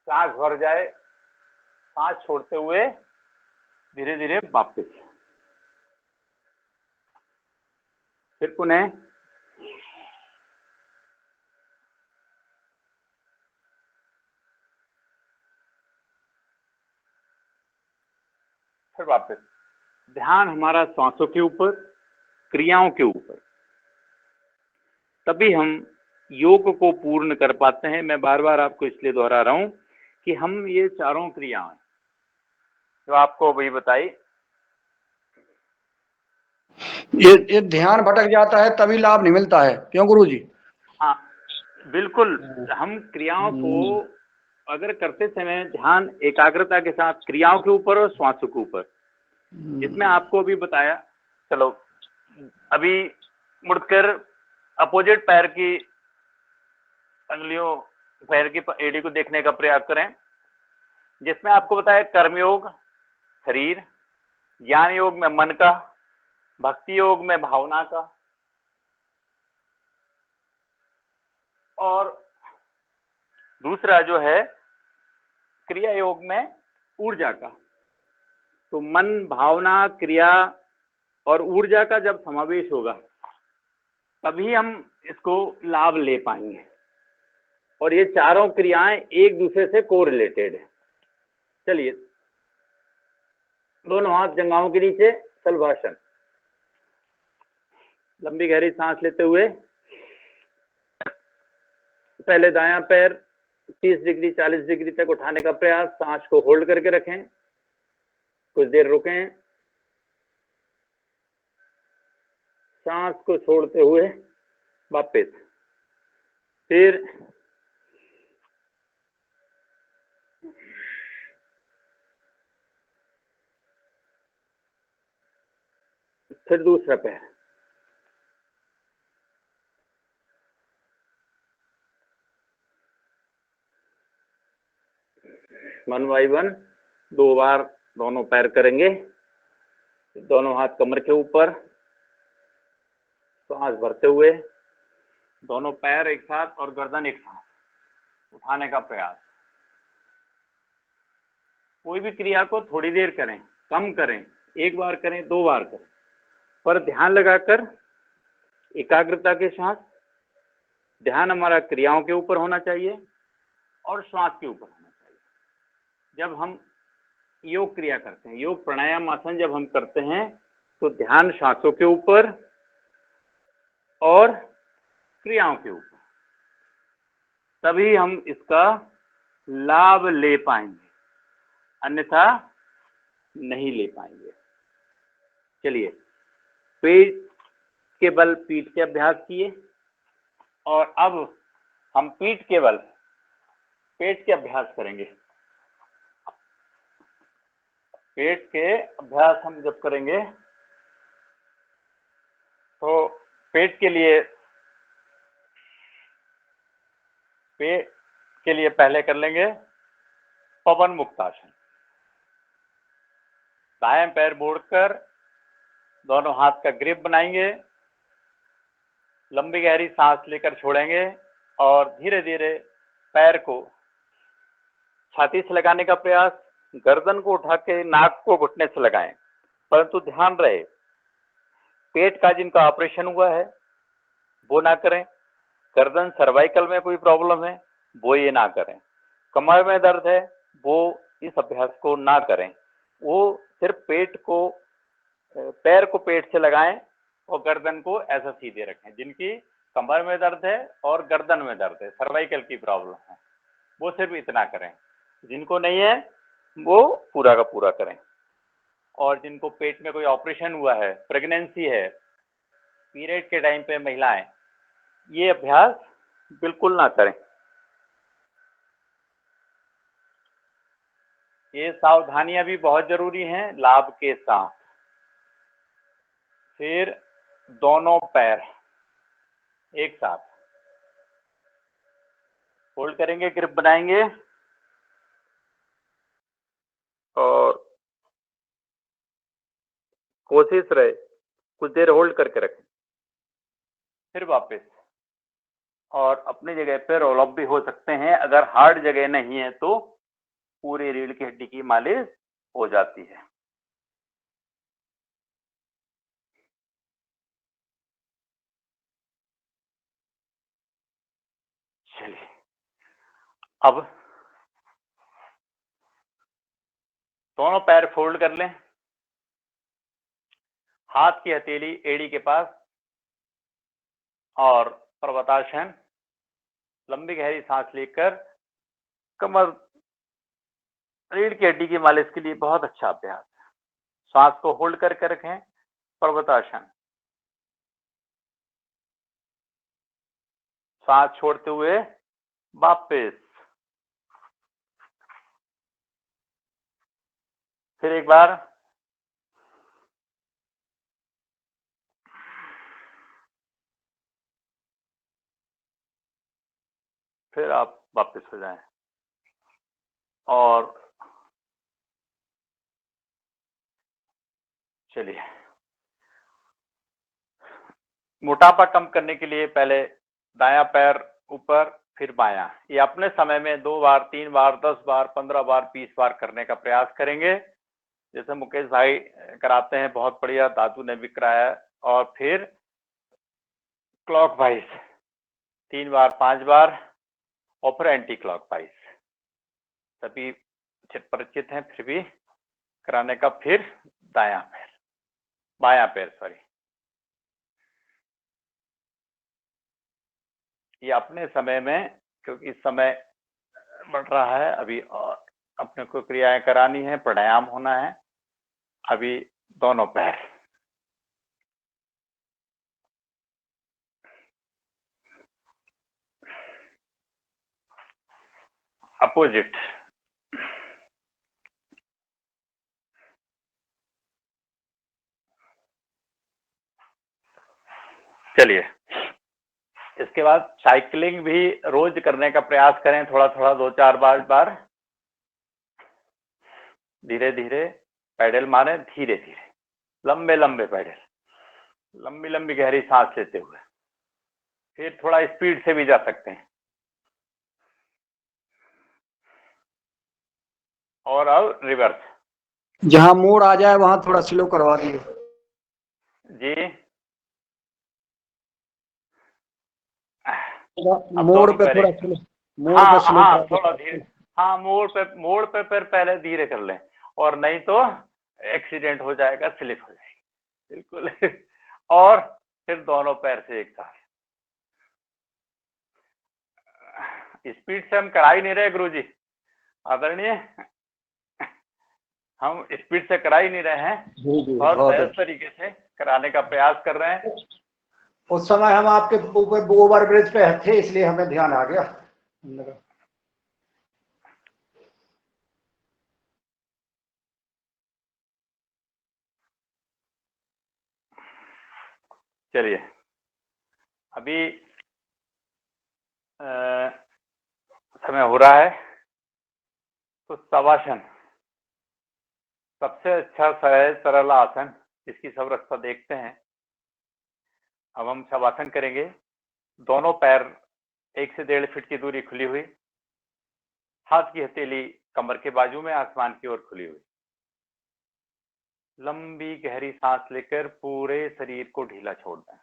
सांस भर जाए, सांस छोड़ते हुए धीरे धीरे वापस, फिर पुनः फिर वापस। ध्यान हमारा सांसों के ऊपर, क्रियाओं के ऊपर, तभी हम योग को पूर्ण कर पाते हैं। मैं बार बार आपको इसलिए दोहरा रहा हूं कि हम ये चारों क्रियाएं जो आपको अभी बताई, ये ध्यान भटक जाता है तभी लाभ नहीं मिलता है, क्यों गुरु जी? हाँ बिल्कुल। हम क्रियाओं को अगर करते समय ध्यान एकाग्रता के साथ क्रियाओं के ऊपर और श्वासों के ऊपर, जिसमें आपको अभी बताया। चलो अभी मुड़कर अपोजिट पैर की अंगुलियों, पैर की एड़ी को देखने का प्रयास करें, जिसमें आपको बताया कर्मयोग शरीर, ज्ञान योग में मन का, भक्ति योग में भावना का, और दूसरा जो है क्रिया योग में ऊर्जा का। तो मन, भावना, क्रिया और ऊर्जा का जब समावेश होगा तभी हम इसको लाभ ले पाएंगे। और ये चारों क्रियाएं एक दूसरे से कोरिलेटेड है। चलिए, दोनों हाथ जंघाओं के नीचे, सलभासन। लंबी गहरी सांस लेते हुए पहले दायां पैर 30 डिग्री 40 डिग्री तक उठाने का प्रयास, सांस को होल्ड करके रखें, कुछ देर रुकें, सांस को छोड़ते हुए वापस, फिर दूसरा पैर, 1 बाय 1 2 बार दोनों पैर करेंगे। दोनों हाथ कमर के ऊपर, सांस भरते हुए दोनों पैर एक साथ और गर्दन एक साथ उठाने का प्रयास। कोई भी क्रिया को थोड़ी देर करें, कम करें, 1 बार करें, 2 बार करें, पर ध्यान लगाकर एकाग्रता के साथ। ध्यान हमारा क्रियाओं के ऊपर होना चाहिए और श्वास के ऊपर होना चाहिए। जब हम योग क्रिया करते हैं, योग प्राणायाम आसन जब हम करते हैं, तो ध्यान श्वासों के ऊपर और क्रियाओं के ऊपर, तभी हम इसका लाभ ले पाएंगे, अन्यथा नहीं ले पाएंगे। चलिए, पेट के बल पीठ के अभ्यास किए और अब हम पीठ के बल पेट के अभ्यास करेंगे। पेट के अभ्यास हम जब करेंगे तो पेट के लिए पहले कर लेंगे पवन मुक्तासन। दाएं पैर मोड़कर दोनों हाथ का ग्रिप बनाएंगे, लंबी गहरी सांस लेकर छोड़ेंगे और धीरे धीरे पैर को छाती से लगाने का प्रयास। गर्दन को उठा के नाक को घुटने से लगाएं, परंतु ध्यान रहे पेट का जिनका ऑपरेशन हुआ है वो ना करें। गर्दन सर्वाइकल में कोई प्रॉब्लम है वो ये ना करें। कमर में दर्द है वो इस अभ्यास को ना करें। वो सिर्फ पैर को पेट से लगाएं और गर्दन को ऐसा सीधे रखें। जिनकी कमर में दर्द है और गर्दन में दर्द है, सर्वाइकल की प्रॉब्लम है, वो सिर्फ इतना करें। जिनको नहीं है वो पूरा का पूरा करें। और जिनको पेट में कोई ऑपरेशन हुआ है, प्रेगनेंसी है, पीरियड के टाइम पे महिलाएं, ये अभ्यास बिल्कुल ना करें। ये सावधानियां भी बहुत जरूरी हैं लाभ के साथ। फिर दोनों पैर एक साथ होल्ड करेंगे, ग्रिप बनाएंगे और कोशिश रहे कुछ देर होल्ड करके रखें, फिर वापस। और अपनी जगह पे रोल अप भी हो सकते हैं। अगर हार्ड जगह नहीं है तो पूरी रीढ़ की हड्डी की मालिश हो जाती है। चलिए, अब दोनों पैर फोल्ड कर लें, हाथ की हथेली एड़ी के पास और पर्वतासन। लंबी गहरी सांस लेकर कमर रीढ़ की हड्डी की मालिश के लिए बहुत अच्छा अभ्यास है। सांस को होल्ड करके रखें, पर्वतासन। सांस छोड़ते हुए वापस। फिर एक बार, फिर आप वापस हो जाएं। और चलिए, मोटापा कम करने के लिए पहले दायां पैर ऊपर, फिर बायां। ये अपने समय में 2 बार, 3 बार, 10 बार, 15 बार, 20 बार करने का प्रयास करेंगे। जैसे मुकेश भाई कराते हैं, बहुत बढ़िया, दादू ने भी कराया। और फिर क्लॉक वाइज 3 बार, 5 बार और फिर एंटी क्लॉक वाइज। सभी परिचित हैं, फिर भी कराने का। फिर दायां पैर, बायां पैर, सॉरी। ये अपने समय में, क्योंकि समय बढ़ रहा है अभी और अपने को क्रियाएं करानी है, प्राणायाम होना है। अभी दोनों पैर अपोजिट। चलिए, इसके बाद साइकिलिंग भी रोज करने का प्रयास करें, थोड़ा थोड़ा, 2-4 बार। धीरे धीरे पैडल मारें, धीरे धीरे, लंबे लंबे पैडल, लंबी लंबी गहरी सांस लेते हुए। फिर थोड़ा स्पीड से भी जा सकते हैं। और अब रिवर्स। जहां मोड़ आ जाए वहां थोड़ा स्लो करवा दिए जी, मोड़ पे थोड़ा स्लो, मोड़ पे स्लो हाँ, करा थोड़ा दो। धीरे। हाँ, मोड़ पे फिर पहले धीरे कर लें, और नहीं तो एक्सीडेंट हो जाएगा, स्लिप हो जाएगी बिल्कुल। और फिर दोनों पैर से एक साथ। स्पीड से हम करा ही नहीं रहे गुरुजी, आदरणीय, हम स्पीड से करा ही नहीं रहे हैं, बहुत सहज तरीके से कराने का प्रयास कर रहे हैं। उस समय हम आपके ऊपर ओवर ब्रिज पे थे, इसलिए हमें ध्यान आ गया। चलिए, अभी समय हो रहा है, तो शवासन सबसे अच्छा सहज सरल आसन, इसकी सब रास्ता देखते हैं। अब हम शवासन करेंगे, दोनों पैर 1 से 1.5 फीट की दूरी खुली हुई, हाथ की हथेली कमर के बाजू में, आसमान की ओर खुली हुई। लंबी गहरी सांस लेकर पूरे शरीर को ढीला छोड़ दें।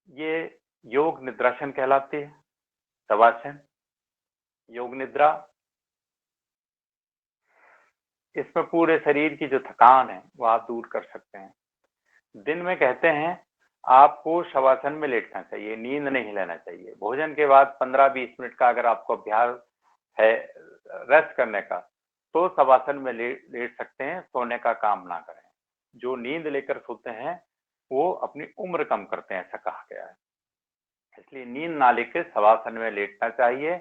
ये योग निद्रासन कहलाती है, शवासन, योग निद्रा। इसमें पूरे शरीर की जो थकान है वो आप दूर कर सकते हैं। दिन में कहते हैं आपको शवासन में लेटना चाहिए, नींद नहीं लेना चाहिए। भोजन के बाद 15-20 मिनट का अगर आपको अभ्यास है रेस्ट करने का, तो शवासन में लेट सकते हैं, सोने का काम ना करें। जो नींद लेकर सोते हैं वो अपनी उम्र कम करते हैं, ऐसा कहा गया है। इसलिए नींद ना लेकर शवासन में लेटना चाहिए।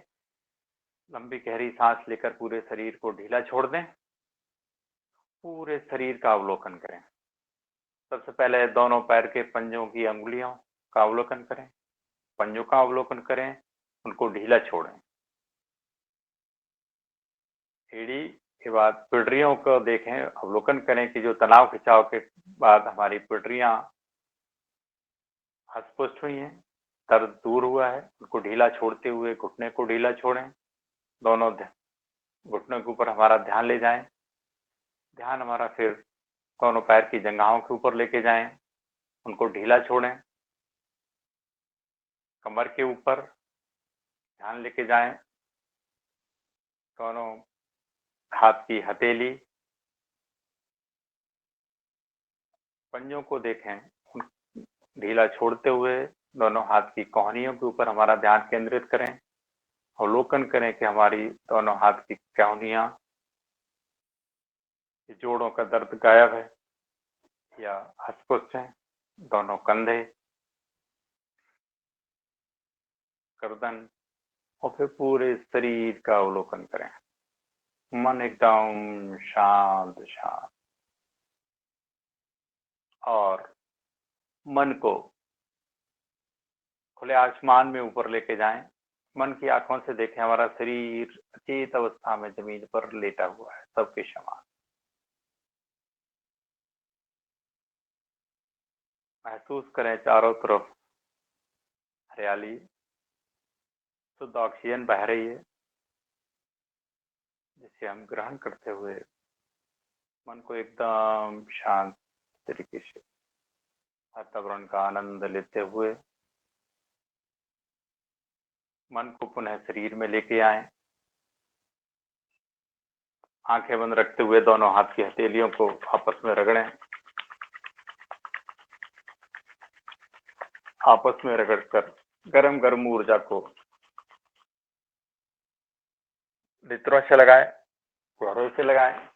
लंबी गहरी सांस लेकर पूरे शरीर को ढीला छोड़ दें। पूरे शरीर का अवलोकन करें। सबसे पहले दोनों पैर के पंजों की अंगुलियों का अवलोकन करें, पंजों का अवलोकन करें, उनको ढीला छोड़ें। एड़ी के बाद पिडरियों को देखें, अवलोकन करें कि जो तनाव खिंचाव के बाद हमारी पिडरियां हस्तपुष्ट हुई हैं, दर्द दूर हुआ है, उनको ढीला छोड़ते हुए घुटने को ढीला छोड़ें। दोनों घुटनों के ऊपर हमारा ध्यान ले जाएं। ध्यान हमारा फिर दोनों पैर की जंघाओं के ऊपर लेके जाएं, उनको ढीला छोड़ें। कमर के ऊपर ध्यान लेके जाएं। दोनों हाथ की हथेली, पंजों को देखें, ढीला छोड़ते हुए दोनों हाथ की कोहनियों के ऊपर हमारा ध्यान केंद्रित करें। अवलोकन करें कि हमारी दोनों हाथ की कोहनियां, जोड़ों का दर्द गायब है या हस्तपुष्ट है। दोनों कंधे, गर्दन, और फिर पूरे शरीर का अवलोकन करें। मन एकदम शांत शांत, और मन को खुले आसमान में ऊपर लेके जाएं। मन की आंखों से देखें हमारा शरीर अचेत अवस्था में जमीन पर लेटा हुआ है, सबके समान। महसूस करें चारों तरफ हरियाली, शुद्ध ऑक्सीजन बह रही है, जिसे हम ग्रहण करते हुए मन को एकदम शांत तरीके से वातावरण का आनंद लेते हुए मन को पुनः शरीर में लेके आए। आंखें बंद रखते हुए दोनों हाथ की हथेलियों को आपस में रगड़ें। आपस में रगड़कर गरम गरम ऊर्जा को नेत्रों से लगाएं, घरों से लगाएं,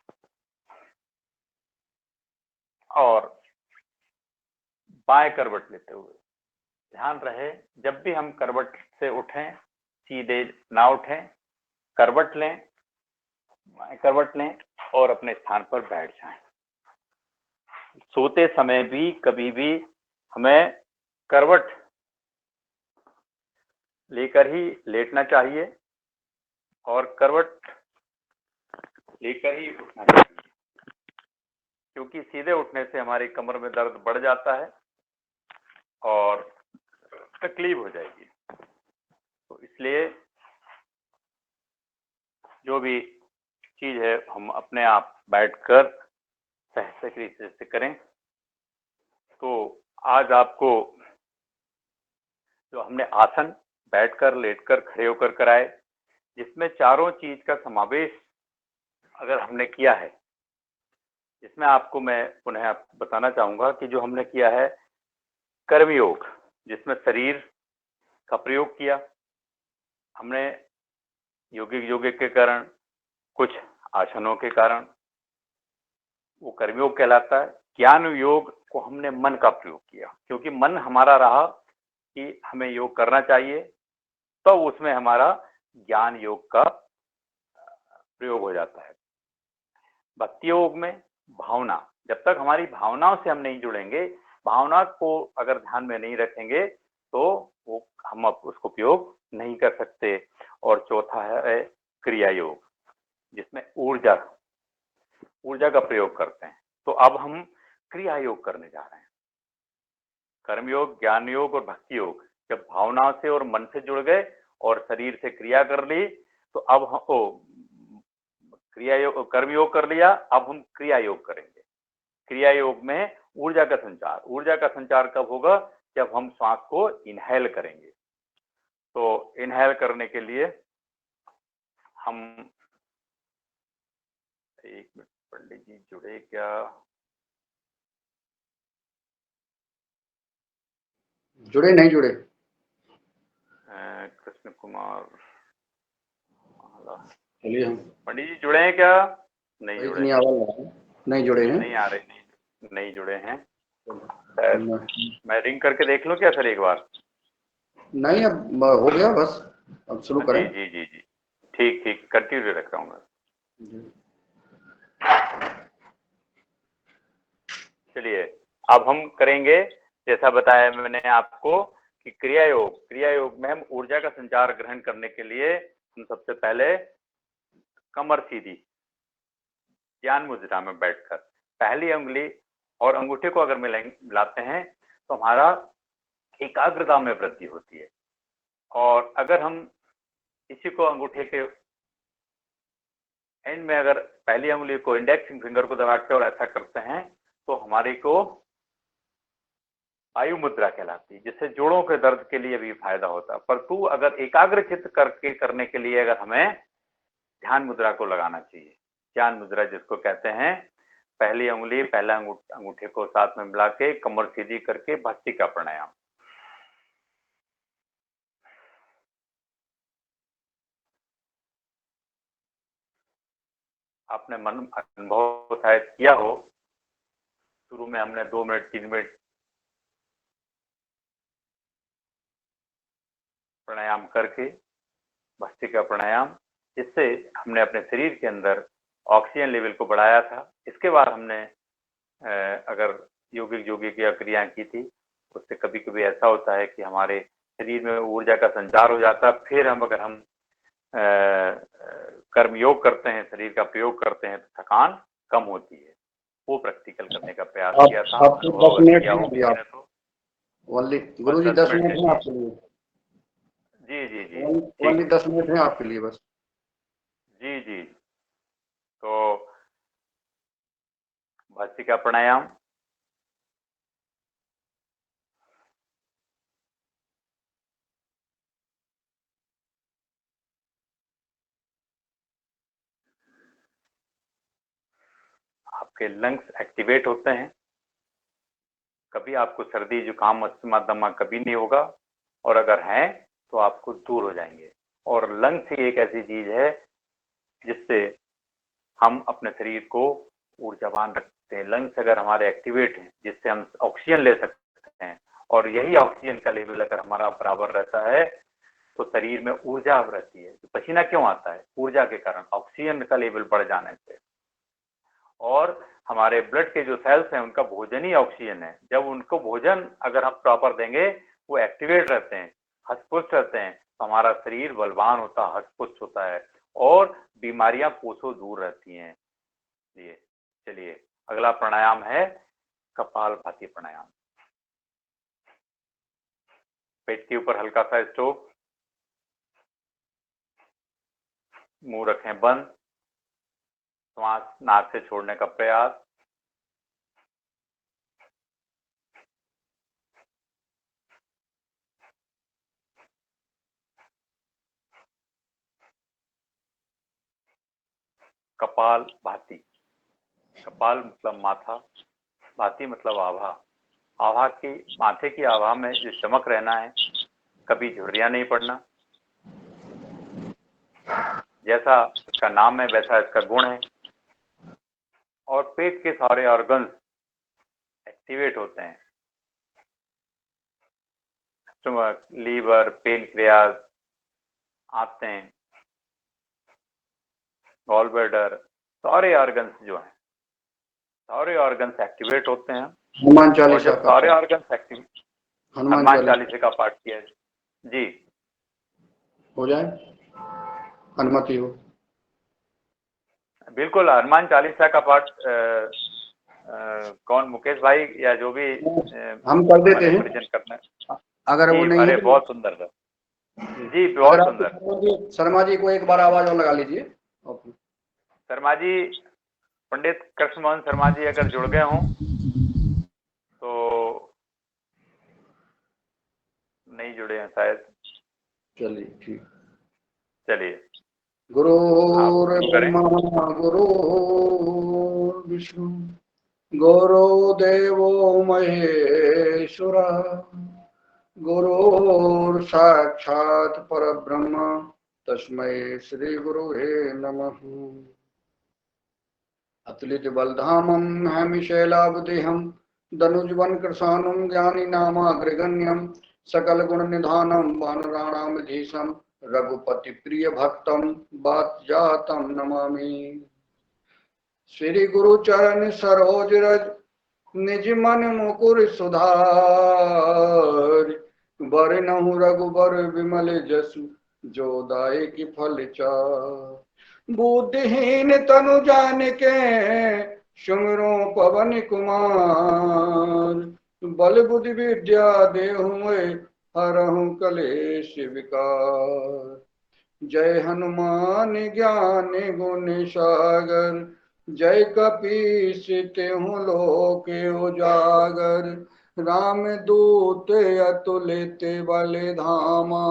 और बाएं करवट लेते हुए ध्यान रहे जब भी हम करवट से उठें सीधे ना उठें, करवट लें, बाएं करवट लें और अपने स्थान पर बैठ जाएं। सोते समय भी कभी भी हमें करवट लेकर ही लेटना चाहिए, और करवट लेकर ही उठना चाहिए, क्योंकि सीधे उठने से हमारी कमर में दर्द बढ़ जाता है और तकलीफ हो जाएगी। तो इसलिए जो भी चीज है हम अपने आप बैठकर सहज तरीके से करें। तो आज आपको जो हमने आसन बैठकर, लेटकर, खड़े होकर कराए, जिसमें चारों चीज का समावेश अगर हमने किया है, इसमें आपको मैं पुनः आपको बताना चाहूंगा कि जो हमने किया है कर्मयोग, जिसमें शरीर का प्रयोग किया हमने, योगिक योगिक के कारण, कुछ आसनों के कारण, वो कर्मयोग कहलाता है। ज्ञान योग को हमने मन का प्रयोग किया, क्योंकि मन हमारा रहा कि हमें योग करना चाहिए, तो उसमें हमारा ज्ञान योग का प्रयोग हो जाता है। भक्ति योग में भावना, जब तक हमारी भावनाओं से हम नहीं जुड़ेंगे, भावना को अगर ध्यान में नहीं रखेंगे, तो वो हम उसको उपयोग नहीं कर सकते। और चौथा है क्रिया योग, जिसमें ऊर्जा का प्रयोग करते हैं। तो अब हम क्रिया योग करने जा रहे हैं। कर्म योग, ज्ञान योग और भक्ति योग जब भावना से और मन से जुड़ गए और शरीर से क्रिया कर ली, तो अब हम क्रिया योग, कर्म योग कर लिया, अब हम क्रिया योग करेंगे। क्रिया योग में ऊर्जा का संचार कब होगा? जब हम श्वास को इनहेल करेंगे। तो इनहेल करने के लिए हम, एक मिनट, पंडित जी जुड़े क्या? जुड़े नहीं जुड़े? कृष्ण कुमार, चलिए हम पंडित जी जुड़े हैं क्या? नहीं जुड़े, इतनी आवाज नहीं जुड़े हैं, नहीं आ रहे, नहीं जुड़े हैं। मैं रिंग करके देख लूं क्या सर एक बार? नहीं, अब हो गया बस, अब शुरू करें। जी जी जी जी, ठीक ठीक, कंटिन्यू रख रहा हूँ मैं। चलिए अब हम करेंगे, जैसा बताया मैंने आपको कि क्रिया योग में हम ऊर्जा का संचार ग्रहण करने के लिए हम सबसे पहले कमर सीधी ध्यान मुद्रा में बैठकर पहली उंगली और अंगूठे को अगर मिलाते हैं तो हमारा एकाग्रता में वृद्धि होती है। और अगर हम इसी को अंगूठे के एंड में अगर पहली उंगली को इंडेक्स फिंगर को दबाते और ऐसा करते हैं तो हमारे को वायु मुद्रा कहलाती है, जिससे जोड़ों के दर्द के लिए भी फायदा होता है। परंतु अगर एकाग्रचित्त करके करने के लिए अगर हमें ध्यान मुद्रा को लगाना चाहिए। ध्यान मुद्रा जिसको कहते हैं, पहली उंगली पहला अंगूठे को साथ में मिला के कमर सीधी करके भस्त्रिका प्राणायाम। आपने मन अनुभव शायद किया हो, शुरू में हमने 2 मिनट 3 मिनट प्राणायाम करके भस्त्रिका प्राणायाम, इससे हमने अपने शरीर के अंदर ऑक्सीजन लेवल को बढ़ाया था। इसके बाद हमने अगर योगिक या क्रिया की थी, उससे कभी कभी ऐसा होता है कि हमारे शरीर में ऊर्जा का संचार हो जाता है। फिर अगर हम कर्म योग करते हैं, शरीर का प्रयोग करते हैं, तो थकान कम होती है। वो प्रैक्टिकल करने का प्रयास किया था। आपको 10 मिनट है अभी, आप तो ओनली गुरु जी 10 मिनट है आपके लिए। जी जी जी, ओनली 10 मिनट है आपके लिए बस। जी जी। तो भस्त्रिका प्राणायाम, आपके लंग्स एक्टिवेट होते हैं। कभी आपको सर्दी जुकाम अस्थमा दमा कभी नहीं होगा, और अगर है तो आपको दूर हो जाएंगे। और लंग्स ही एक ऐसी चीज है जिससे हम अपने शरीर को ऊर्जावान रखते हैं। लंग्स अगर हमारे एक्टिवेट हैं, जिससे हम ऑक्सीजन ले सकते हैं, और यही ऑक्सीजन का लेवल अगर हमारा बराबर रहता है तो शरीर में ऊर्जा रहती है। तो पसीना क्यों आता है? ऊर्जा के कारण, ऑक्सीजन का लेवल बढ़ जाने से। और हमारे ब्लड के जो सेल्स हैं, उनका भोजन ही ऑक्सीजन है। जब उनको भोजन अगर हम प्रॉपर देंगे, वो एक्टिवेट रहते हैं, हष्ट पुष्ट रहते हैं, तो हमारा शरीर बलवान होता है, हष्ट पुष्ट होता है। और बीमारियां कोसों दूर रहती हैं। चलिए अगला प्राणायाम है कपालभाति प्राणायाम। पेट के ऊपर हल्का सा स्ट्रोक, मुंह रखें बंद, श्वास नाक से छोड़ने का प्रयास। कपाल भाती, कपाल मतलब माथा, भाती मतलब आभा। आभा की, माथे की आभा में जो चमक रहना है, कभी झुर्रियां नहीं पड़ना। जैसा इसका नाम है वैसा इसका गुण है। और पेट के सारे ऑर्गन्स एक्टिवेट होते हैं, स्टमक, लीवर, पेनक्रियाज, आंतें, गॉल ब्लैडर, सारे ऑर्गन्स जो हैं, सारे ऑर्गन्स एक्टिवेट होते हैं। हनुमान और चालीसा जब सारे ऑर्गन्स एक्टिव, हनुमान चालीसा का पाठ किया जी, हो जाए, अनुमति हो। बिल्कुल। हनुमान चालीसा का पाठ कौन, मुकेश भाई या जो भी हम कर देते हैं परिजन करना है। अगर वो नहीं अरे है। बहुत सुंदर था जी, बहुत सुंदर। शर्मा जी को एक बार आवाज और लगा लीजिए। शर्मा जी, पंडित कृष्ण मोहन शर्मा जी अगर जुड़ गए हों तो, नहीं जुड़े हैं शायद। चलिए ठीक, चलिए गुरुर्ब्रह्मा गुरुर्विष्णु गुरुदेवो महेश्वरा गुरुर्साक्षात् परब्रह्म तस्मै श्री गुरुवे नमः। अतुलित बलधामं हेमिशैलावदेहं दनुजवन कृशानं ज्ञानिनामाग्रगण्यं सकल गुण निधानं वानराणामधीशं रघुपति प्रिय भक्तं वातजातं नमामि। श्री गुरु चरण सरोज रज निज मन मुकुर सुधार बरनहु रघुबर विमल जसु जो दायक फल चार। बुद्धिहीन तनु जानिके सुमिरो पवन कुमार बल बुद्धि विद्या देहु हरहु कलेश विकार। जय हनुमान ज्ञान गुण सागर जय कपीस तेहु लोक उजागर। राम दूत अतुलित बल धामा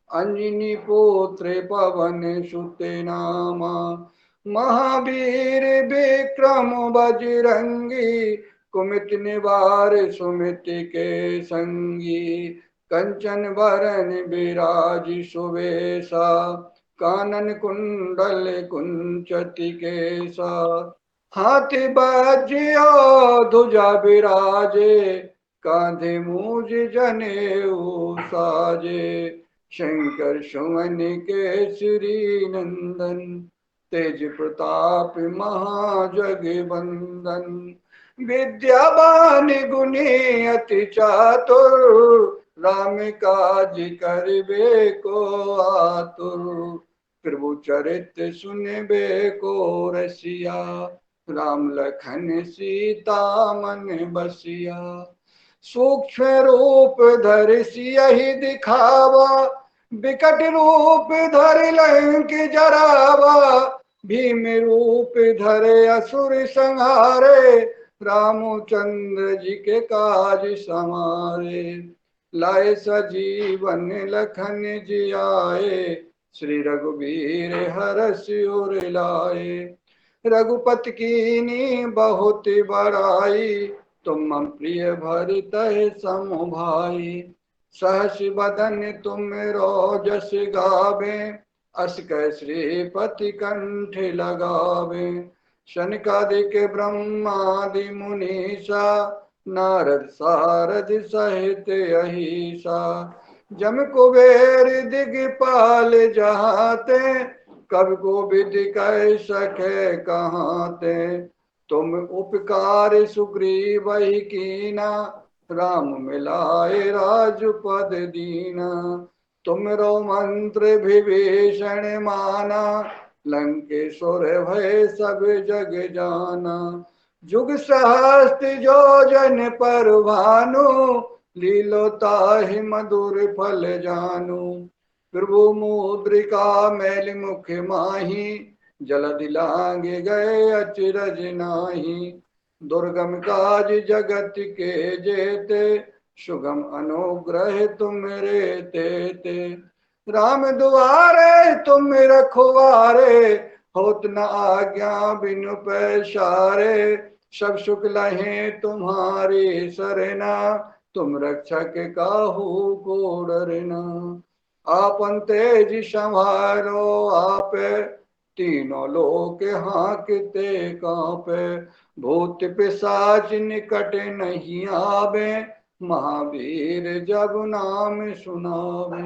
अंजनी पुत्र पवन सुत नामा। महावीर विक्रम बजरंगी कुमित निवार सुमित के संगी। कंचन वरन विराज सुवेशा कानन कुंडल कुंचति केसा। हाथी बजियो ध्वजा विराजे कांधे मूज जनेऊ साजे। शंकर सुमन केसरी नंदन तेज प्रताप महाजगवंदन। विद्यावान गुणी अति चातुर राम काज करबे को आतुर। प्रभु चरित्र सुनबे को रसिया राम लखन सीता मन बसिया। सूक्ष्म रूप धरि सियहि दिखावा विकट रूप धरि लंक जरावा। भीम रूप धरे असुर संहारे रामचंद्र जी के काज समारे। लाए सजीवन लखन जियाए श्री रघुवीर हरषि उर लाए। रघुपति कीनी बहुत बड़ाई तुम मम प्रिय भरत सम भाई। सहस बदन तुम रोजस गावे अस कै श्रीपति कंठ लगावे। शनकादिक ब्रह्मादि मुनीसा नारद सारद सहित अहिसा। जम कुबेर दिगपाल जहाते कवि कोविद कह सके कहाते। तुम उपकार सुग्रीव ही कीना राम मिलाए राजपद दीना। तुमरो मंत्र विभीषण माना, लंकेश्वर भय सब जग जाना। जुग सहस्त्र योजन पर भानु, लीलो ताहि मधुर फल जानु। प्रभु मुद्रिका मैल मुख माही, जलधि लांगे गए अचरज नाही। दुर्गम काज जगत के जेते, सुगम अनुग्रह तुम रे तेते। राम दुआरे तुम रखवारे, होत न आज्ञा बिनु पैसारे। सब सुख लहे तुम्हारी सरना, तुम रक्षक काहू को डरना। आपन तेज संभारो आपे, तीनों लोक हाँकते कांपे। भूत पिशाच निकट नहीं आवे, महावीर जब नाम सुनावे।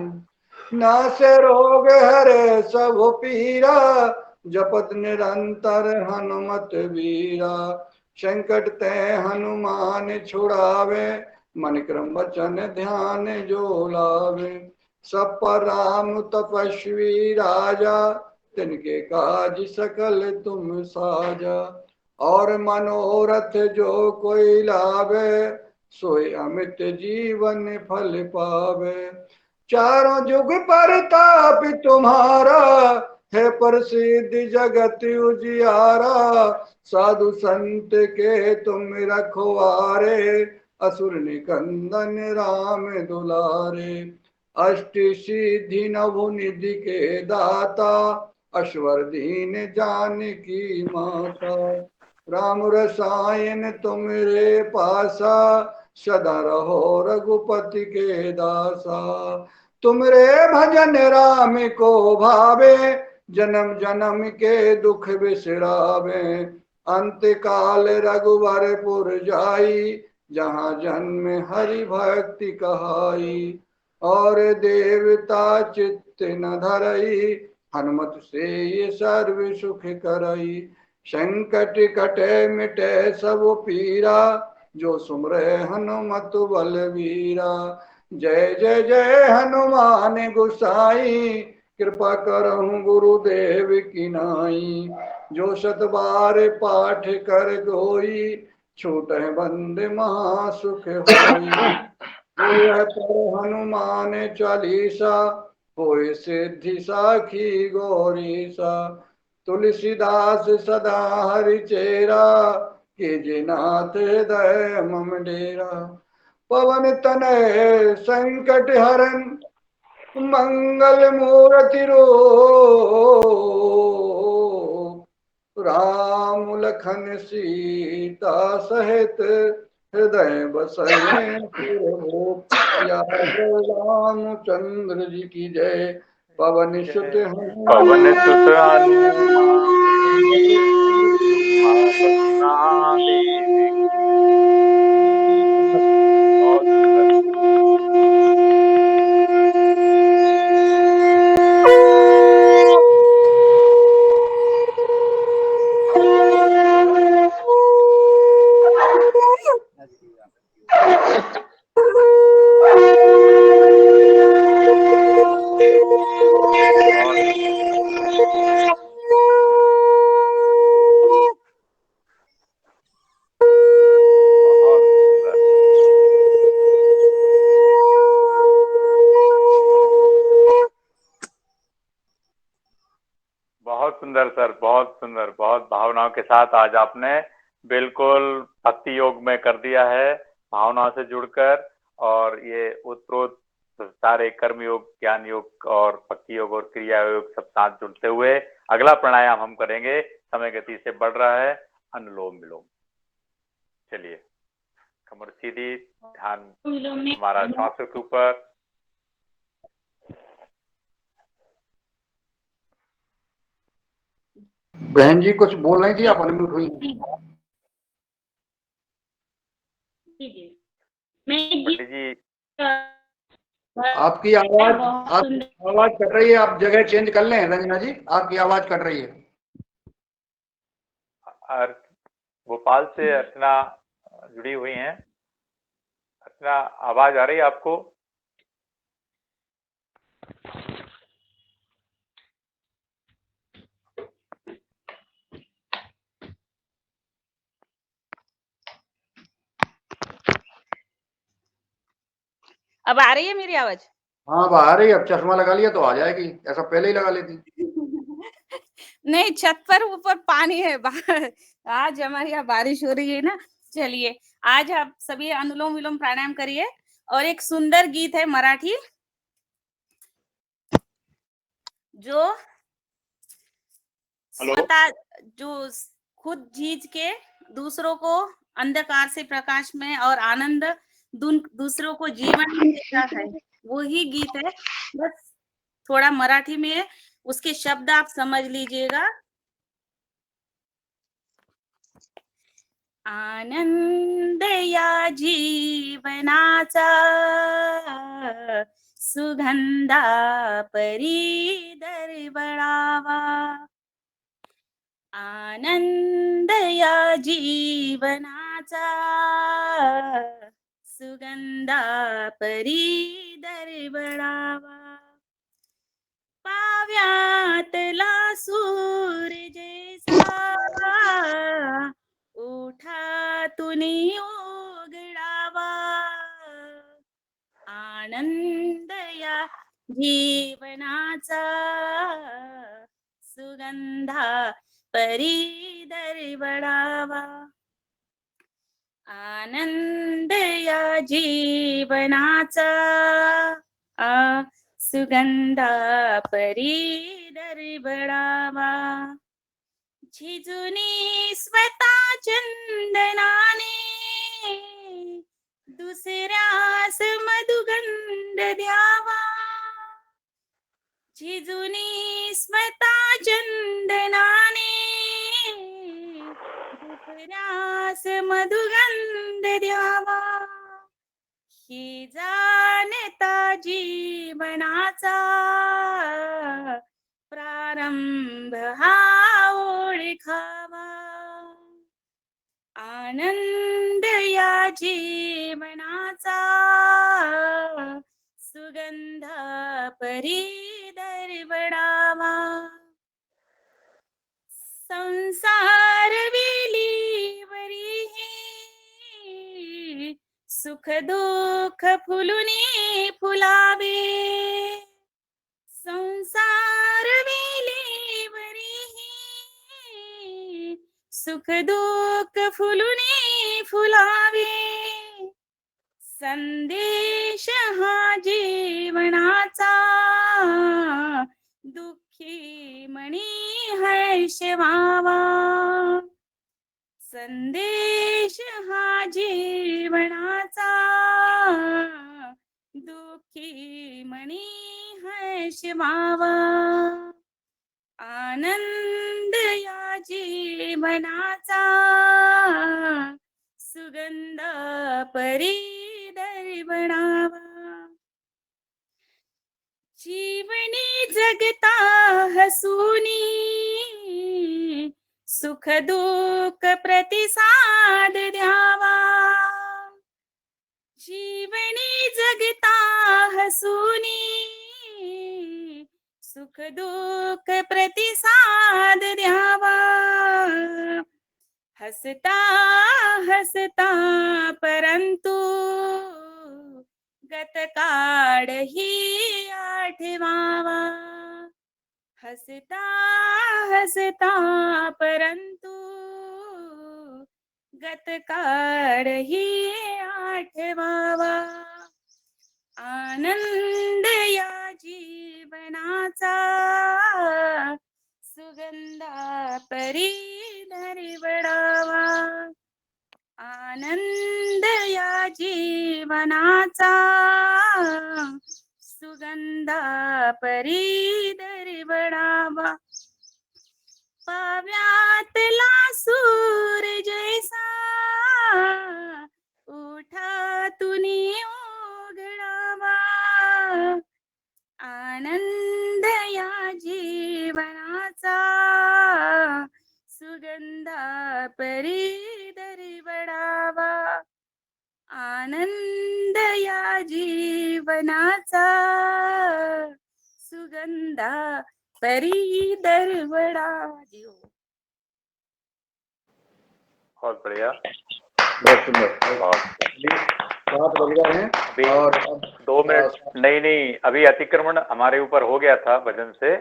नासे रोग हरे सब पीरा, जपत निरंतर हनुमत वीरा। संकट ते हनुमान छुड़ावे, मन क्रम वचन ध्यान जो लावे। सब पर राम तपस्वी राजा, तिनके काज सकल तुम साजा। और मनोरथ जो कोई लावे, सोई अमित जीवन फल पावे। चारों जुग परताप तुम्हारा, है प्रसिद्ध जगत उजियारा। साधु संत के तुम रखवारे, असुर निकंदन राम दुलारे। अष्ट सिद्धि नभु निधि के दाता, अश्वर दीन जानकी माता। राम रसायन तुमरे पासा, सदा रहो रघुपति के दासा। तुमरे भजन राम को भावे, जन्म जन्म के दुख बिसरावे। अंत काल रघुवर पुर जाई, जहाँ जन्म हरि भक्ति कहाई। और देवता चित्त न धरई, हनुमत से ये सर्व सुख करई। संकट कटे मिटे सब पीरा, जो सुमरे हनुमत बलवीरा। जय जय जय हनुमान गोसाई, कृपा करहु गुरुदेव की नाई। जो शत बार पाठ कर गोई, छूटहि बंद महासुख होई। यह पढ़ हनुमान चालीसा, होय सिद्धि साखी गौरीसा। तुलसीदास सदा हरिचेरा, कीजे नाथ हृदय मम डेरा। पवन तनय संकट हरन, मंगल मूर्ति रूप। राम लखन सीता सहित, हृदय बसहि सिरभूप। या रामचंद्र जी की जय। पवन सुत पवन सुत बहुत सुंदर। बहुत सुंदर। बहुत सुंदर सर, बहुत सुंदर। बहुत भावनाओं के साथ आज आपने बिल्कुल भक्ति योग में कर दिया है, भावनाओं से जुड़कर। और ये उत्प्रोत सारे कर्म योग, ज्ञान योग और भक्ति योग और क्रिया योग सब साथ जुड़ते हुए अगला प्राणायाम हम करेंगे। समय गति से बढ़ रहा है, अनुलोम विलोम। चलिए, कमर सीधी, ध्यान हमारा श्वासों के ऊपर। बहन जी कुछ बोल रही थी, आप अनम्यूट हुई। पंडित जी आपकी आवाज कट रही है, आप जगह चेंज कर लें। रंजना जी, आपकी आवाज कट रही है। भोपाल से अर्चना जुड़ी हुई हैं। अर्चना, आवाज आ रही है आपको? अब आ रही है मेरी आवाज? हाँ अब आ रही है। अब चश्मा लगा लिया तो आ जाएगी, ऐसा पहले ही लगा लेती। नहीं, छत पर ऊपर पानी है बाहर। आज हमारे यहाँ बारिश हो रही है ना। चलिए, आज आप सभी अनुलोम विलोम प्राणायाम करिए। और एक सुंदर गीत है मराठी, जो स्वतः जो खुद जीज के दूसरों को अंधकार से प्रकाश में और आनंद दूसरों को जीवन में देता है, वो ही गीत है। बस थोड़ा मराठी में है, उसके शब्द आप समझ लीजिएगा। आनंद या जीवनाचा सुगंधा परी दरवळावा, आनंद या जीवनाचा सुगंधा परी दरवळावा, पाव्यातला सूर्य जैसा उठातुनी उघडावा, आनंद या जीवनाचा सुगंधा परी दरवळावा, आनंद या जीवनाचा सुगंधा परी दरवळावा, झिजुनी स्वतः चंदनाने दुसऱ्यास मधुगंध द्यावा, झिजुनी स्वतः चंदनाने दुसऱ्यास मधुगंध द्यावा, ही जाणता जीवनाचा प्रारंभ हा ओळखावा, आनंद या जीवनाचा सुगंधा परी दरवळावा, संसार वेलीवरी सुख दुःख फुलुनी फुलावे, संसार वेलीवरी सुख दुःख फुलुनी फुलावे, संदेश हा जीवनाचा दुःखी मणी हर्ष व्हावा, संदेश हा जीवनाचा दुःखी मणी हर्ष व्हावा, आनंद या जीवनाचा सुगंध परी दरवळावा, जीवनी जगता हसूनी सुख दुःख प्रतिसाद द्यावा, जीवनी जगता हसूनी सुख दुःख प्रतिसाद द्यावा, हसता हसता परंतु गतकाळ ही आठवावा, हसता हसता परंतु गतकाळ ही आठवावा, आनंद या जीवनाचा सुगंधा परी दरवळावा, आनंद या जीवनाचा सुगंधा परी दरवळावा, पाव्यातला सूर्य जैसा उठातुनी उघडावा, आनंद या जीवनाचा सुगंधा परी दरवळावा, आनंद या जीवनाचा कंधा परी दर बड़ा जी हो। बहुत बढ़िया। बहुत सुंदर। और 7 बज गए हैं अभी और 2 मिनट नहीं, अभी अतिक्रमण हमारे ऊपर हो गया था भजन से।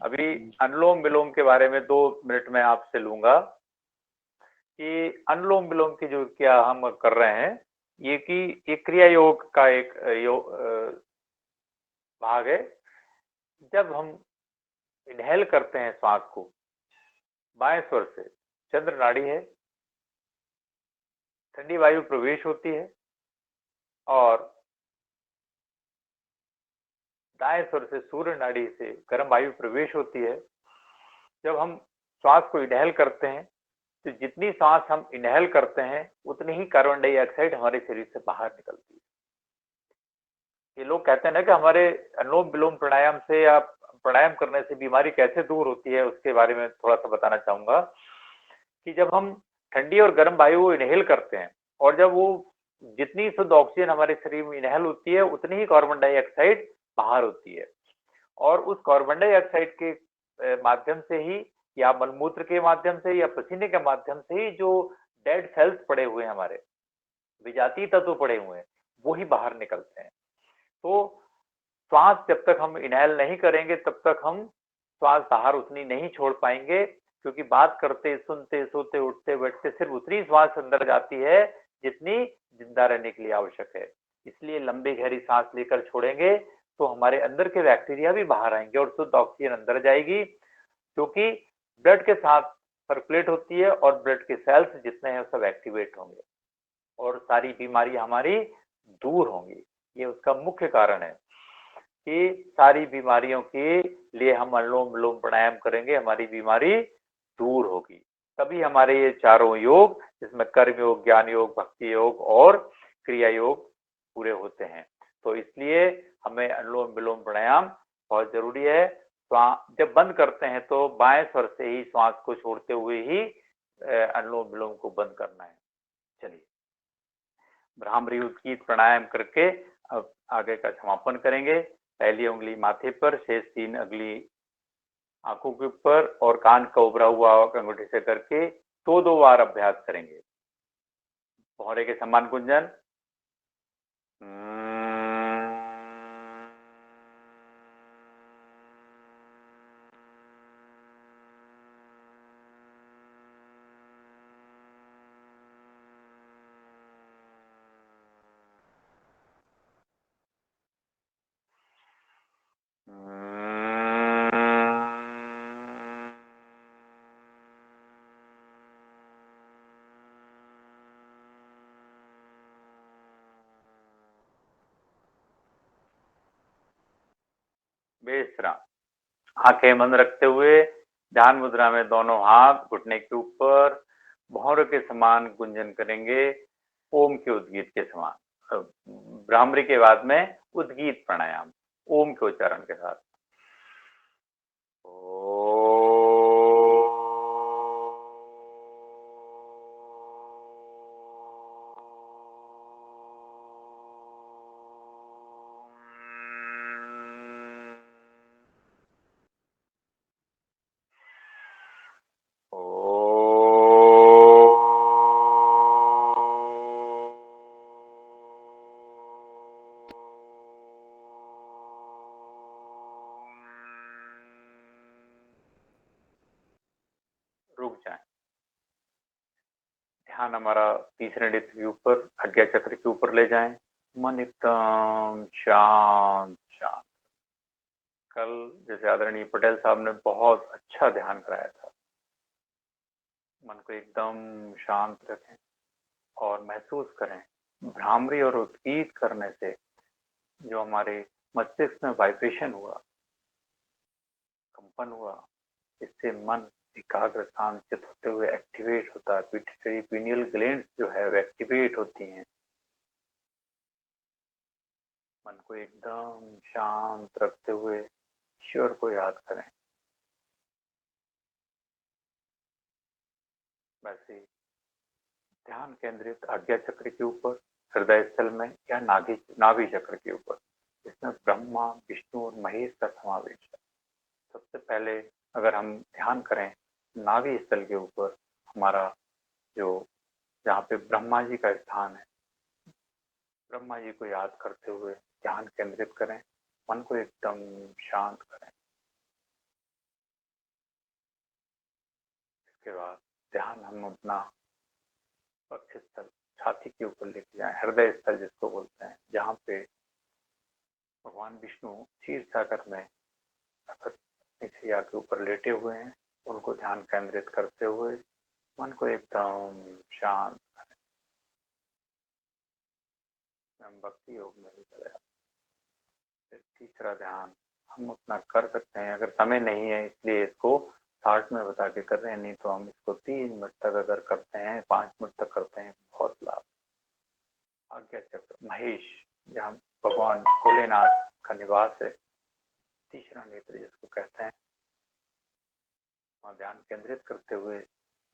अभी अनुलोम विलोम के बारे में 2 मिनट में आपसे लूंगा कि अनुलोम विलोम की जो क्या हम कर रहे हैं, ये कि एक क्रिया योग का एक भाग है। जब हम इनहेल करते हैं श्वास को बाएं स्वर से, चंद्र नाड़ी है, ठंडी वायु प्रवेश होती है और दाएं स्वर से सूर्य नाड़ी से गर्म वायु प्रवेश होती है। जब हम श्वास को इनहेल करते हैं तो जितनी सांस हम इनहेल करते हैं उतनी ही कार्बन डाइऑक्साइड हमारे शरीर से बाहर निकलती है। ये लोग कहते हैं ना कि हमारे अनुलोम विलोम प्राणायाम से या प्राणायाम करने से बीमारी कैसे दूर होती है, उसके बारे में थोड़ा सा बताना चाहूंगा कि जब हम ठंडी और गर्म वायु को इनहेल करते हैं और जब वो जितनी शुद्ध ऑक्सीजन हमारे शरीर में इनहेल होती है उतनी ही कार्बन डाइऑक्साइड बाहर होती है। और उस कार्बन डाइऑक्साइड के माध्यम से ही या मलमूत्र के माध्यम से या पसीने के माध्यम से ही जो डेड सेल्स पड़े हुए हैं, हमारे विजातीय तत्व पड़े हुए हैं, वो ही बाहर निकलते हैं। तो श्वास जब तक हम इनहेल नहीं करेंगे तब तक हम श्वास बाहर उतनी नहीं छोड़ पाएंगे, क्योंकि बात करते, सुनते, सोते, उठते, बैठते सिर्फ उतनी श्वास अंदर जाती है जितनी जिंदा रहने के लिए आवश्यक है। इसलिए लंबी गहरी सांस लेकर छोड़ेंगे तो हमारे अंदर के बैक्टीरिया भी बाहर आएंगे और शुद्ध ऑक्सीजन अंदर जाएगी, क्योंकि ब्लड के साथ सर्कुलेट होती है और ब्लड के सेल्स जितने हैं सब एक्टिवेट होंगे और सारी बीमारी हमारी दूर होंगी। ये उसका मुख्य कारण है कि सारी बीमारियों के लिए हम अनुलोम विलोम प्राणायाम करेंगे, हमारी बीमारी दूर होगी। तभी हमारे ये चारों योग, जिसमें कर्म योग, ज्ञान योग, भक्ति योग और क्रिया योग पूरे होते हैं। तो इसलिए हमें अनुलोम विलोम प्राणायाम बहुत जरूरी है। जब बंद करते हैं तो बाएं स्वर से ही श्वास को छोड़ते हुए ही अनुलोम विलोम को बंद करना है। चलिए भ्रामरी उद्गीत प्राणायाम करके अब आगे का समापन करेंगे। पहली उंगली माथे पर, शेष 3 अगली आंखों के ऊपर और कान का उभरा हुआ अंगूठे से करके 2-2 बार अभ्यास करेंगे। भौरे के समान गुंजन। बेसराम। आंखें बंद रखते हुए ध्यान मुद्रा में दोनों हाथ घुटने के ऊपर भौर के समान गुंजन करेंगे, ओम के उद्गीत के समान। भ्रामरी के बाद में उद्गीत प्राणायाम ओम के उच्चारण के साथ। रुक जाएं। ध्यान हमारा तीसरे नेत्र के ऊपर, आज्ञा चक्र के ऊपर ले जाएं। मन एकदम शांत शांत। कल जैसे आदरणीय पटेल साहब ने बहुत अच्छा ध्यान कराया था, मन को एकदम शांत रखें और महसूस करें भ्रामरी और उद्गीत करने से जो हमारे मस्तिष्क में वाइब्रेशन हुआ, कंपन हुआ, इससे मन एकाग्र शांत चित्त होते हुए एक्टिवेट होता है। पिट्यूटरी पीनियल ग्लैंड्स जो है वो एक्टिवेट होती हैं। मन को एकदम शांत रखते हुए ईश्वर को याद करें। वैसे ध्यान केंद्रित आज्ञा चक्र के ऊपर, हृदय स्थल में या नाभि चक्र के ऊपर, इसमें ब्रह्मा, विष्णु और महेश का समावेश है। सबसे पहले अगर हम ध्यान करें नाभि स्थल के ऊपर, हमारा जो जहाँ पे ब्रह्मा जी का स्थान है, ब्रह्मा जी को याद करते हुए ध्यान केंद्रित करें, मन को एकदम शांत करें। इसके बाद ध्यान हम अपना वक्ष स्थल, छाती के ऊपर लेके जाएं, हृदय स्थल जिसको बोलते हैं, जहाँ पे भगवान विष्णु क्षीर सागर में शैया के ऊपर लेटे हुए हैं। उनको ध्यान केंद्रित करते हुए मन को एकदम शांत करें। हम भक्ति योग में भी चले जाते हैं। तीसरा ध्यान हम अपना कर सकते हैं, अगर समय नहीं है इसलिए इसको 60 में बता के कर रहे हैं, नहीं तो हम इसको 3 मिनट तक अगर करते हैं, 5 मिनट तक करते हैं, बहुत लाभ। आज्ञा चक्र महेश, जहाँ भगवान भोलेनाथ का निवास है, तीसरा नेत्र जिसको कहते हैं, वहाँ ध्यान केंद्रित करते हुए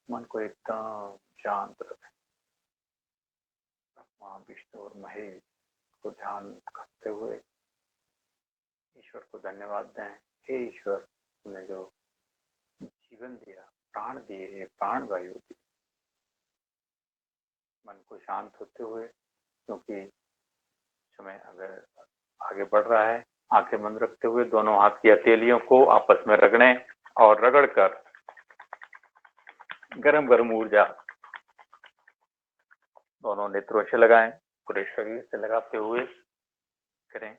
मन को एकदम शांत रखें। ब्रह्मा विष्णु और महेश को ध्यान करते हुए ईश्वर को धन्यवाद दें। हे ईश्वर, तुमने जो जीवन दिया, प्राण दिए, प्राण वायु दी। मन को शांत होते हुए, क्योंकि समय अगर आगे बढ़ रहा है, आंखें बंद रखते हुए दोनों हाथ की हथेलियों को आपस में रगड़ें और रगड़कर गरम गरम ऊर्जा दोनों नेत्रों से लगाएं, पूरे शरीर से लगाते हुए करें।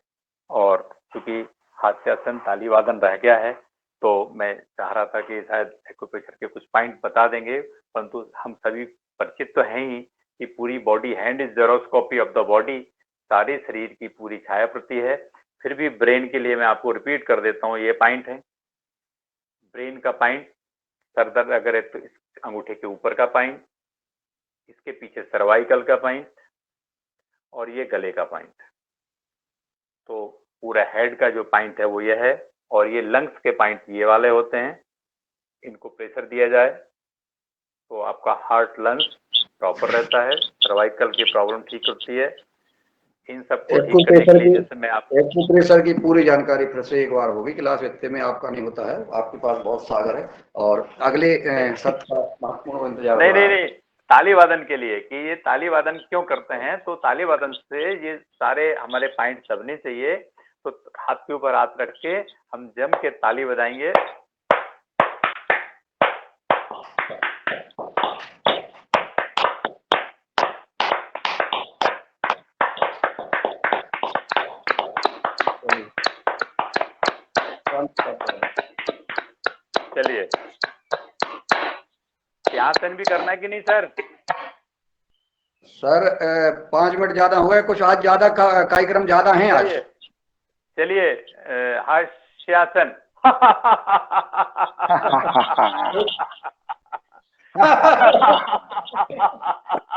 और क्योंकि हास्यासन ताली वादन रह गया है, तो मैं चाह रहा था कि शायद एक्यूप्रेशर के कुछ पॉइंट बता देंगे, परंतु हम सभी परिचित तो हैं ही कि पूरी body, hand is gyroscopy of the body, सारे शरीर की पूरी छाया प्रति है। फिर भी ब्रेन के लिए मैं आपको रिपीट कर देता हूँ, ये पॉइंट है। ब्रेन का पॉइंट, सर दर्द अगर है तो इस अंगूठे के ऊपर का पॉइंट, इसके पीछे सर्वाइकल का पॉइंट, और ये गले का पॉइंट। तो पूरा हेड का जो पॉइंट है वो ये है, और ये लंग्स के पॉइंट ये वाले होते हैं। इनको प्रेशर दिया जाए तो आपका हार्ट लंग्स प्रॉपर रहता है, सर्वाइकल की प्रॉब्लम ठीक होती है। इन सबको ठीक करने के लिए जैसे मैं आपको एक्यूप्रेशर की पूरी जानकारी फिर से एक बार होगी, क्लास इतने में आपका नहीं होता है, आपके पास बहुत सागर है और अगले सत्र महत्वपूर्ण इंतजार। नहीं, ताली वादन के लिए कि ये ताली वादन क्यों करते हैं, तो ताली वादन से ये सारे हमारे पॉइंट सबने चाहिए। तो हाथ के ऊपर हाथ रख के हम जम के ताली बजाएंगे। चलिए, आसन भी करना है कि नहीं सर? सर 5 मिनट ज्यादा हुए, कुछ आज ज्यादा कार्यक्रम ज्यादा हैं आज। चलिए हास्यासन।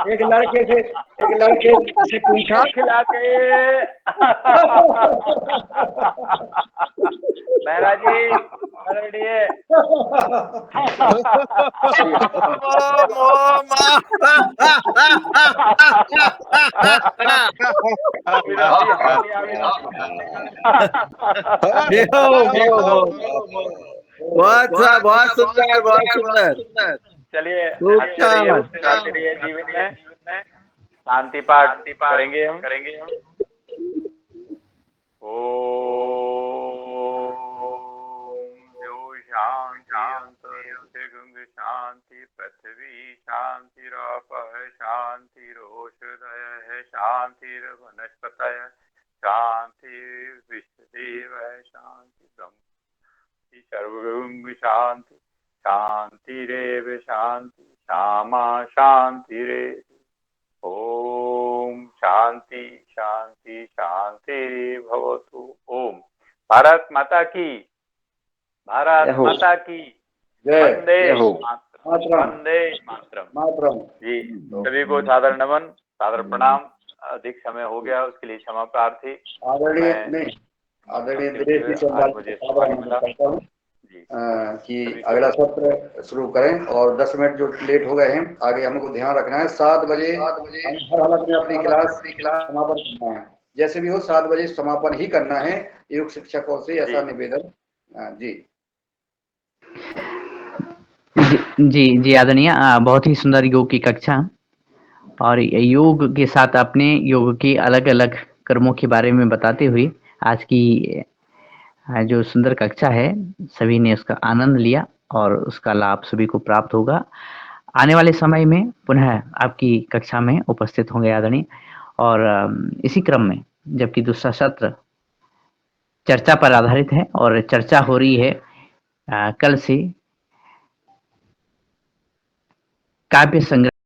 एक लड़के से पूछा, खिला के महाराज जी रेडिए। बहुत सुंदर। चलिए जीवन में शांति पाठ करेंगे हम। शांति पृथ्वी शांतिरापः शांतिरोषधयः शांतिर्वनस्पतयः शांतिर्विश्वदेवः शांति ब्रह्म सर्वं शांति शांतिरेव शांति श्यामा शांतिरेव। ओम शांति शांति शांति भवतु। ओम। भारत माता की, भारत माता की वंदे मातरम, वंदे मातरम। जी सभी को सादर नमन, सादर प्रणाम। अधिक समय हो गया उसके लिए क्षमा प्रार्थी। आदरणीय दिनेश जी से कि अगला सत्र शुरू करें, और 10 मिनट जो लेट हो गए हैं, आगे हमको ध्यान रखना है। 7 बजे हर हालत में अपनी क्लास समापन करना है, जैसे भी हो 7 बजे समापन ही करना है। योग शिक्षकों से ऐसा निवेदन। जी जी आदरणीय, बहुत ही सुंदर योग की कक्षा और योग के साथ अपने योग के अलग अलग कर्मों के बारे में बताते हुए आज की जो सुंदर कक्षा है सभी ने उसका आनंद लिया और उसका लाभ सभी को प्राप्त होगा। आने वाले समय में पुनः आपकी कक्षा में उपस्थित होंगे आदरणीय। और इसी क्रम में जबकि दूसरा सत्र चर्चा पर आधारित है और चर्चा हो रही है कल से काव्य संग्रह